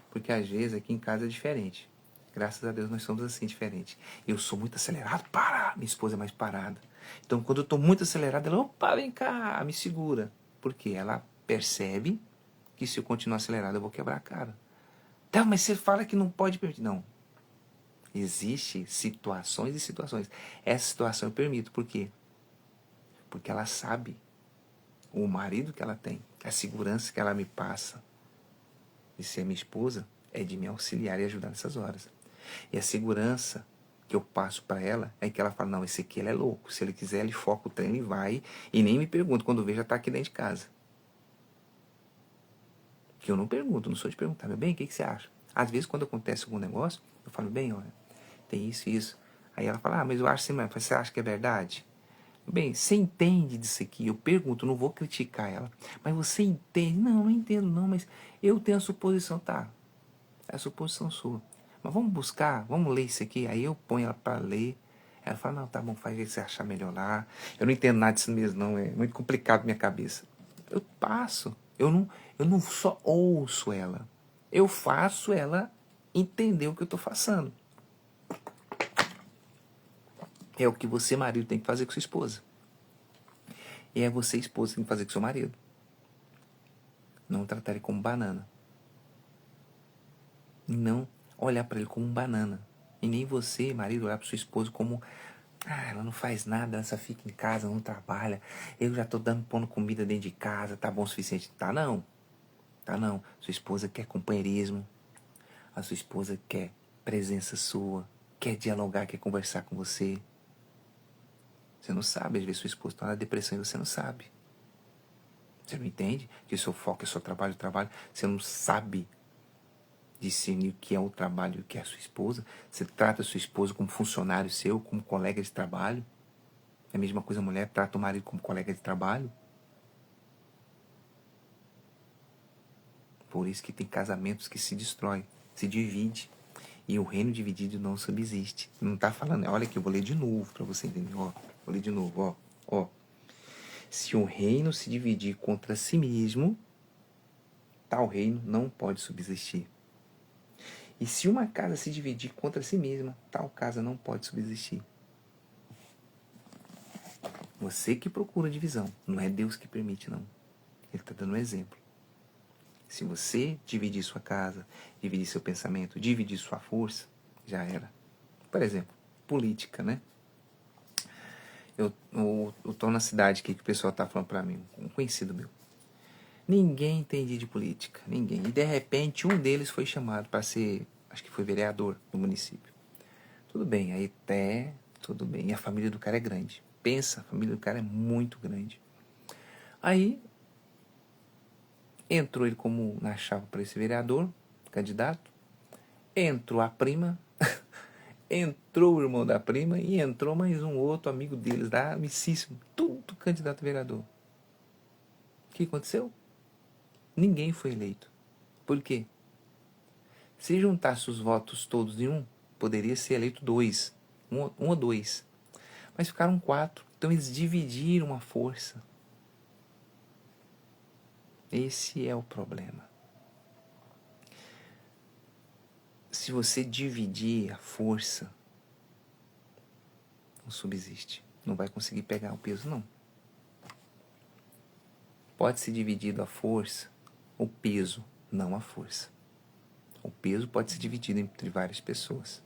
Porque às vezes aqui em casa é diferente. Graças a Deus nós somos assim, diferentes. Eu sou muito acelerado, para! Minha esposa é mais parada. Então quando eu estou muito acelerado, ela, opa, vem cá, me segura. Porque ela percebe que se eu continuar acelerado eu vou quebrar a cara. Tá, mas você fala que não pode permitir. Não. Existem situações e situações. Essa situação eu permito. Por quê? Porque ela sabe o marido que ela tem, a segurança que ela me passa de ser minha esposa é de me auxiliar e ajudar nessas horas. E a segurança que eu passo para ela é que ela fala, não, esse aqui ele é louco. Se ele quiser, ele foca o trem e vai. E nem me pergunta, quando vê, já está aqui dentro de casa. Que eu não pergunto, não sou de perguntar, meu bem, o que você acha? Às vezes, quando acontece algum negócio, eu falo, bem, olha, tem isso e isso. Aí ela fala, mas eu acho assim, mas você acha que é verdade? Bem, você entende disso aqui? Eu pergunto, não vou criticar ela. Mas você entende? Não, não entendo não, mas eu tenho a suposição, tá? É a suposição sua. Mas vamos buscar, vamos ler isso aqui. Aí eu ponho ela para ler. Ela fala, não, tá bom, faz o que você achar melhor lá. Eu não entendo nada disso mesmo, não. É muito complicado na minha cabeça. Eu passo. Eu não só ouço ela. Eu faço ela entender o que eu estou passando. É o que você, marido, tem que fazer com sua esposa. E é você, esposa, que tem que fazer com seu marido. Não tratar ele como banana. Não olhar para ele como um banana. E nem você, marido, olhar para sua esposa como... Ah, ela não faz nada, ela só fica em casa, não trabalha. Eu já tô pondo comida dentro de casa, tá bom o suficiente. Tá não. Tá não. Sua esposa quer companheirismo. A sua esposa quer presença sua. Quer dialogar, quer conversar com você. Você não sabe, às vezes sua esposa está na depressão e você não sabe. Você não entende que o seu foco é só trabalho, trabalho. Você não sabe discernir o que é o trabalho e o que é a sua esposa. Você trata a sua esposa como funcionário seu, como colega de trabalho. É a mesma coisa a mulher trata o marido como colega de trabalho. Por isso que tem casamentos que se destroem, se divide. E o reino dividido não subsiste. Não está falando, olha aqui, eu vou ler de novo para você entender. Ó, vou ler de novo, ó. Se o reino se dividir contra si mesmo, tal reino não pode subsistir. E se uma casa se dividir contra si mesma, tal casa não pode subsistir. Você que procura divisão, não é Deus que permite, não. Ele está dando um exemplo. Se você dividir sua casa, dividir seu pensamento, dividir sua força, já era. Por exemplo, política, né? Eu tô na cidade aqui que o pessoal tá falando pra mim, um conhecido meu. Ninguém entendia de política, ninguém. E de repente um deles foi chamado para ser, acho que foi vereador do município. Tudo bem, aí até, tudo bem. E a família do cara é grande. Pensa, a família do cara é muito grande. Aí entrou ele como na chapa para esse vereador, candidato. Entrou a prima, entrou o irmão da prima e entrou mais um outro amigo deles, da amicíssimo, tudo candidato a vereador. O que aconteceu? Ninguém foi eleito. Por quê? Se juntasse os votos todos em um, poderia ser eleito dois, um ou dois. Mas ficaram 4. Então eles dividiram a força. Esse é o problema. Se você dividir a força, não subsiste. Não vai conseguir pegar o peso, não. Pode ser dividido a força, o peso, não a força. O peso pode ser dividido entre várias pessoas,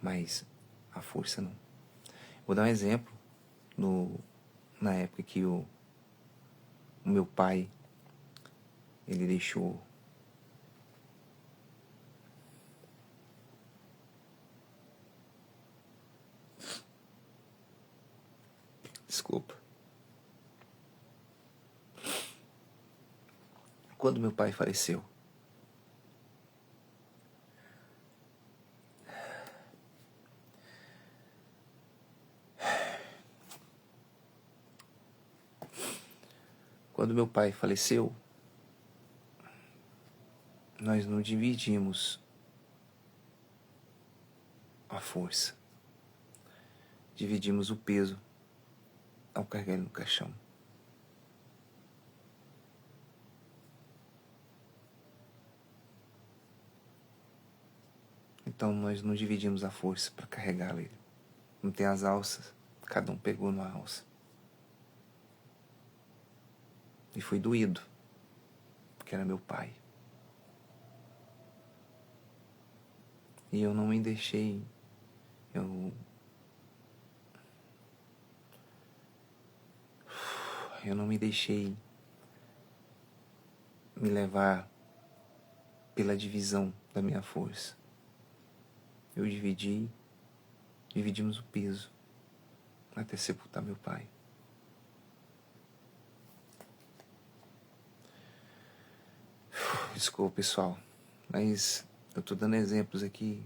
mas a força não. Vou dar um exemplo. Na época que o meu pai, ele deixou... Desculpa. Quando meu pai faleceu, Quando meu pai faleceu, nós não dividimos a força. Dividimos o peso ao carregar ele no caixão. Então nós não dividimos a força para carregá-lo. Não tem as alças, cada um pegou numa alça. E foi doído, porque era meu pai. E eu não me deixei, eu não me deixei me levar pela divisão da minha força. Eu dividimos o peso até sepultar meu pai. Desculpa, pessoal, mas eu tô dando exemplos aqui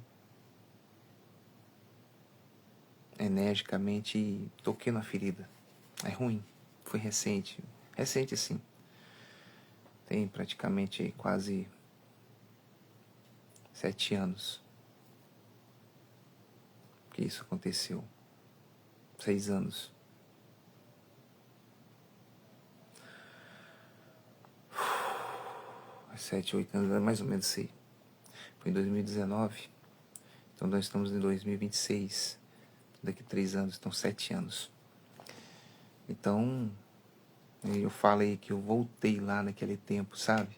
energicamente e toquei na ferida. É ruim, foi recente. Recente, sim. Tem praticamente quase 7 anos que isso aconteceu. 6 anos. Há 7, 8 anos, mais ou menos sei. Foi em 2019. Então nós estamos em 2026. Daqui 3 anos, então 7 anos. Então, eu falei que eu voltei lá naquele tempo, sabe?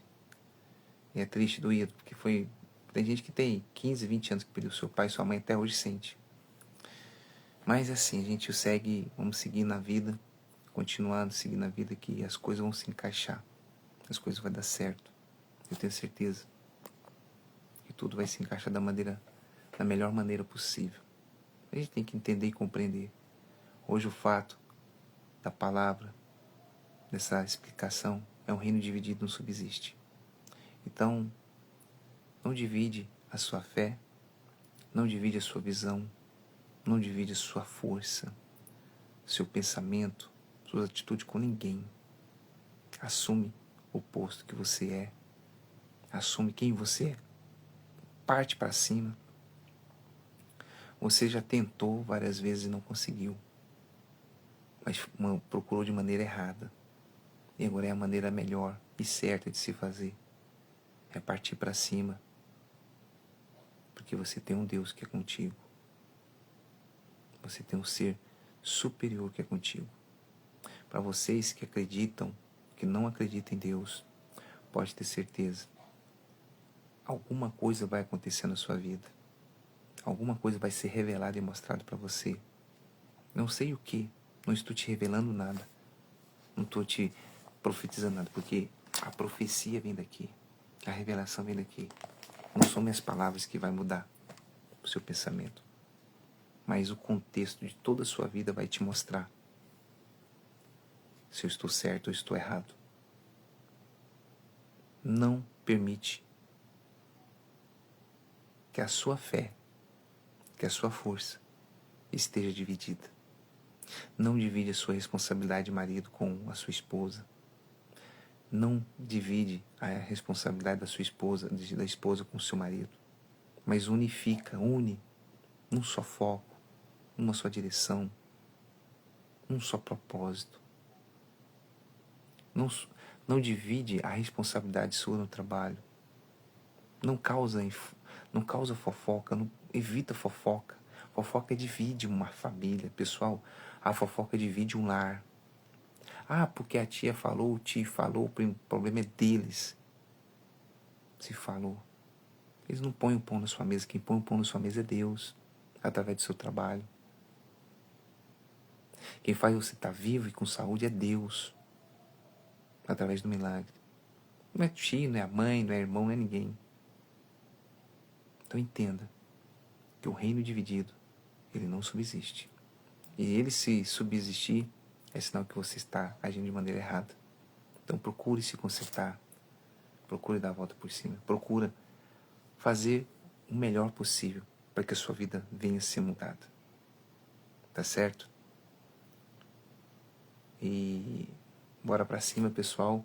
E é triste, doído, porque foi... Tem gente que tem 15, 20 anos que perdeu seu pai e sua mãe, até hoje sente. Mas assim, a gente segue, vamos seguir na vida, continuando, seguir na vida, que as coisas vão se encaixar. As coisas vão dar certo. Eu tenho certeza que tudo vai se encaixar da melhor maneira possível. A gente tem que entender e compreender. Hoje o fato da palavra, dessa explicação, é um reino dividido, não subsiste. Então, não divide a sua fé, não divide a sua visão, não divide a sua força, seu pensamento, suas atitudes com ninguém. Assume o posto que você é. Assume quem você é. Parte para cima. Você já tentou várias vezes e não conseguiu. Mas procurou de maneira errada. E agora é a maneira melhor e certa de se fazer. É partir para cima. Porque você tem um Deus que é contigo. Você tem um ser superior que é contigo. Para vocês que acreditam, que não acreditam em Deus, pode ter certeza. Alguma coisa vai acontecer na sua vida. Alguma coisa vai ser revelada e mostrada para você. Não sei o que. Não estou te revelando nada. Não estou te profetizando nada. Porque a profecia vem daqui. A revelação vem daqui. Não são minhas palavras que vai mudar o seu pensamento. Mas o contexto de toda a sua vida vai te mostrar se eu estou certo ou estou errado. Não permite que a sua fé, que a sua força esteja dividida. Não divide a sua responsabilidade de marido com a sua esposa. Não divide a responsabilidade da sua esposa, da esposa com o seu marido. Mas unifica, une num só foco, numa só direção, num só propósito. Não divide a responsabilidade sua no trabalho. Não causa fofoca, evita fofoca. Fofoca divide uma família, pessoal. A fofoca divide um lar. Ah, porque a tia falou, o tio falou, o problema é deles. Se falou. Eles não põem o pão na sua mesa. Quem põe o pão na sua mesa é Deus, através do seu trabalho. Quem faz você estar vivo e com saúde é Deus, através do milagre. Não é tio, não é a mãe, não é irmão, não é ninguém. Então entenda que o reino dividido, ele não subsiste. E ele, se subsistir, é sinal que você está agindo de maneira errada. Então procure se consertar. Procure dar a volta por cima. Procura fazer o melhor possível para que a sua vida venha a ser mudada. Tá certo? E Bora pra cima, pessoal.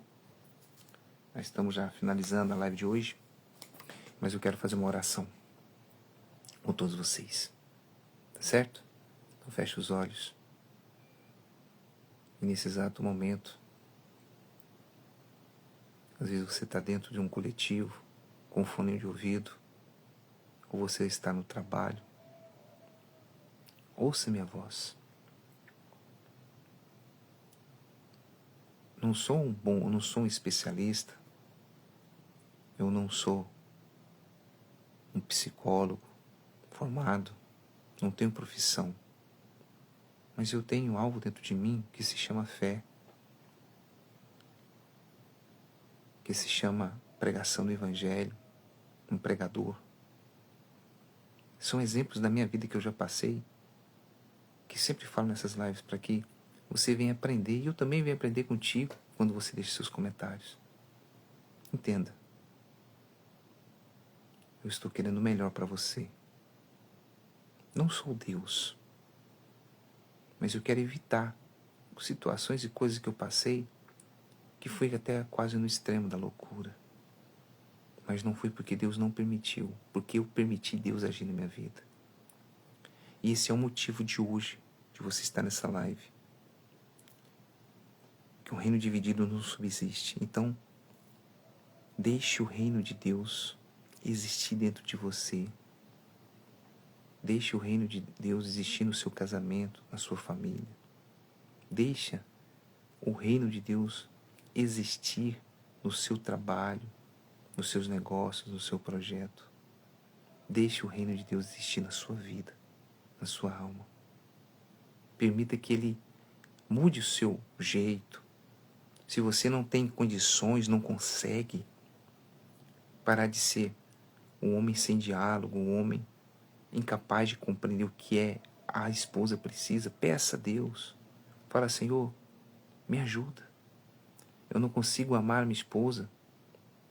Nós estamos já finalizando a live de hoje, mas eu quero fazer uma oração com todos vocês, tá certo? Então feche os olhos. E nesse exato momento, às vezes você está dentro de um coletivo, com fone de ouvido, ou você está no trabalho. Ouça minha voz. Eu não sou um especialista, eu não sou um psicólogo formado, não tenho profissão, mas eu tenho algo dentro de mim que se chama fé, que se chama pregação do Evangelho, um pregador. São exemplos da minha vida que eu já passei, que sempre falo nessas lives para que você venha aprender, e eu também venho aprender contigo quando você deixa seus comentários. Entenda, eu estou querendo o melhor para você. Não sou Deus, mas eu quero evitar situações e coisas que eu passei que foi até quase no extremo da loucura. Mas não foi porque Deus não permitiu, porque eu permiti Deus agir na minha vida. E esse é o motivo de hoje, de você estar nessa live. Que o reino dividido não subsiste. Então, deixe o reino de Deus existir dentro de você. Deixe o reino de Deus existir no seu casamento, na sua família. Deixa o reino de Deus existir no seu trabalho, nos seus negócios, no seu projeto. Deixe o reino de Deus existir na sua vida, na sua alma. Permita que Ele mude o seu jeito. Se você não tem condições, não consegue parar de ser um homem sem diálogo, um homem incapaz de compreender o que a esposa precisa, peça a Deus. Fala, Senhor, me ajuda. Eu não consigo amar minha esposa.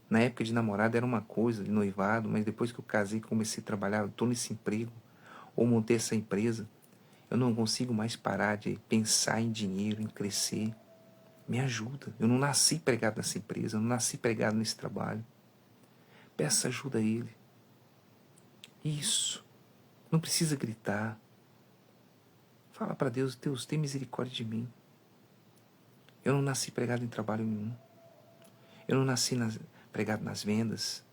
Na época de namorado era uma coisa, de noivado, mas depois que eu casei, comecei a trabalhar, eu estou nesse emprego, ou montei essa empresa, eu não consigo mais parar de pensar em dinheiro, em crescer. Me ajuda. Eu não nasci pregado nessa empresa, eu não nasci pregado nesse trabalho. Peça ajuda a Ele. Isso. Não precisa gritar. Fala para Deus, Deus, tem misericórdia de mim. Eu não nasci pregado em trabalho nenhum. Eu não nasci pregado nas vendas,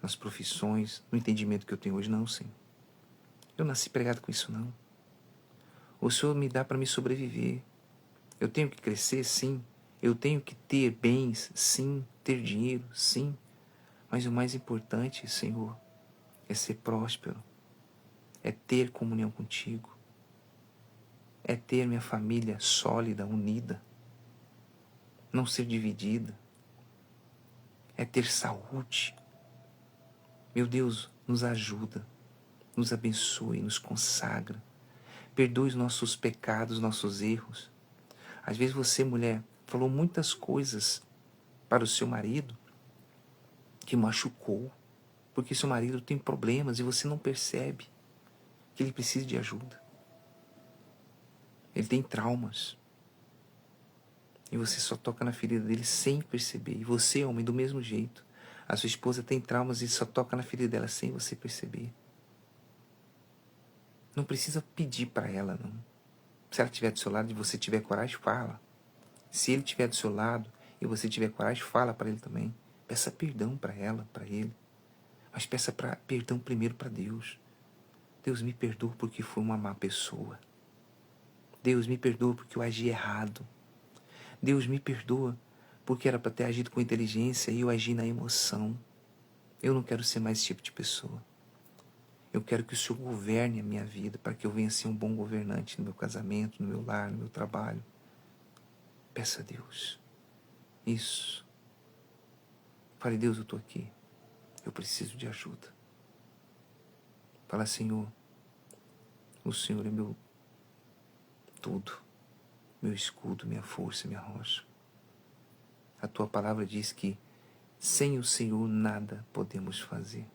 nas profissões, no entendimento que eu tenho hoje, não, Senhor. Eu nasci pregado com isso, não. O Senhor me dá para me sobreviver. Eu tenho que crescer, sim. Eu tenho que ter bens, sim. Ter dinheiro, sim. Mas o mais importante, Senhor, é ser próspero. É ter comunhão contigo. É ter minha família sólida, unida. Não ser dividida. É ter saúde. Meu Deus, nos ajuda. Nos abençoe, nos consagra. Perdoe os nossos pecados, nossos erros. Às vezes você, mulher, falou muitas coisas para o seu marido que machucou, porque seu marido tem problemas e você não percebe que ele precisa de ajuda. Ele tem traumas. E você só toca na ferida dele sem perceber. E você, homem, do mesmo jeito. A sua esposa tem traumas e só toca na ferida dela sem você perceber. Não precisa pedir para ela, não. Se ela estiver do seu lado e você tiver coragem, fala. Se ele estiver do seu lado e você tiver coragem, fala para ele também. Peça perdão para ela, para ele. Mas peça perdão primeiro para Deus. Deus, me perdoa porque fui uma má pessoa. Deus, me perdoa porque eu agi errado. Deus, me perdoa porque era para ter agido com inteligência e eu agi na emoção. Eu não quero ser mais esse tipo de pessoa. Eu quero que o Senhor governe a minha vida para que eu venha ser um bom governante no meu casamento, no meu lar, no meu trabalho. Peça a Deus. Isso. Fale, Deus, eu estou aqui. Eu preciso de ajuda. Fala, Senhor, o Senhor é meu tudo, meu escudo, minha força, minha rocha. A tua palavra diz que sem o Senhor nada podemos fazer.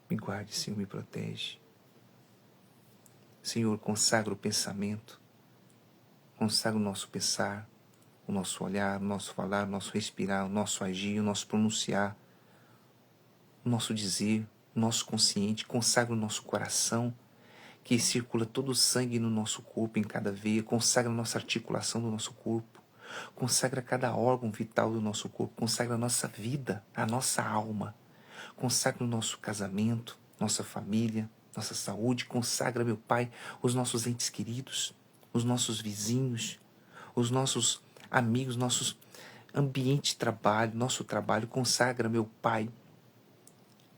Me guarde, Senhor, me protege. Senhor, consagra o pensamento, consagra o nosso pensar, o nosso olhar, o nosso falar, o nosso respirar, o nosso agir, o nosso pronunciar, o nosso dizer, o nosso consciente, consagra o nosso coração, que circula todo o sangue no nosso corpo, em cada veia, consagra a nossa articulação do nosso corpo, consagra cada órgão vital do nosso corpo, consagra a nossa vida, a nossa alma, consagra o nosso casamento, nossa família, nossa saúde, consagra, meu Pai, os nossos entes queridos, os nossos vizinhos, os nossos amigos, nossos ambiente de trabalho, nosso trabalho, consagra, meu Pai,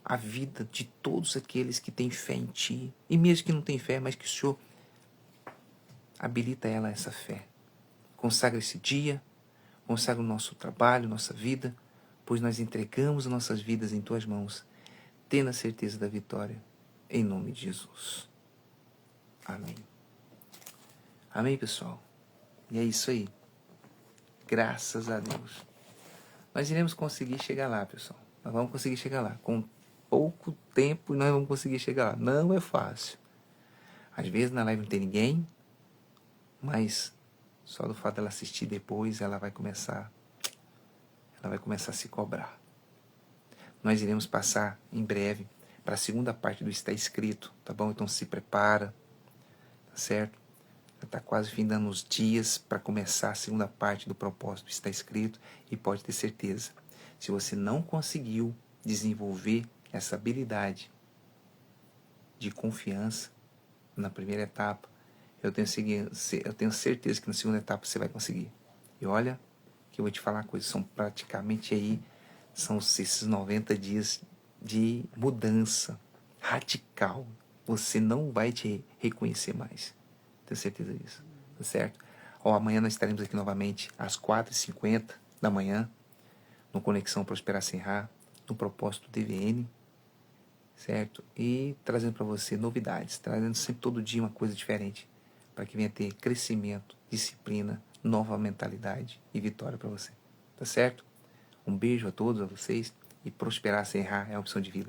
a vida de todos aqueles que têm fé em Ti, e mesmo que não têm fé, mas que o Senhor habilita ela a essa fé. Consagra esse dia, consagra o nosso trabalho, nossa vida, pois nós entregamos as nossas vidas em Tuas mãos, tendo a certeza da vitória, em nome de Jesus. Amém. Amém, pessoal? E é isso aí. Graças a Deus. Nós iremos conseguir chegar lá, pessoal. Nós vamos conseguir chegar lá. Com pouco tempo nós vamos conseguir chegar lá. Não é fácil. Às vezes na live não tem ninguém, mas só do fato dela assistir depois, ela vai começar a se cobrar. Nós iremos passar em breve para a segunda parte do Está Escrito, tá bom? Então se prepara, tá certo? Está quase findando os dias para começar a segunda parte do propósito Está Escrito, e pode ter certeza, se você não conseguiu desenvolver essa habilidade de confiança na primeira etapa, eu tenho certeza que na segunda etapa você vai conseguir. E olha, que eu vou te falar uma coisa, são esses 90 dias de mudança radical. Você não vai te reconhecer mais. Tenho certeza disso. Tá certo? Amanhã nós estaremos aqui novamente às 4h50 da manhã, no Conexão Prosperar Sem Errar, no propósito DVN, certo? E trazendo para você novidades, trazendo sempre todo dia uma coisa diferente, para que venha ter crescimento, disciplina, nova mentalidade e vitória para você. Tá certo? Um beijo a todos, a vocês, e prosperar sem errar é a opção de vida.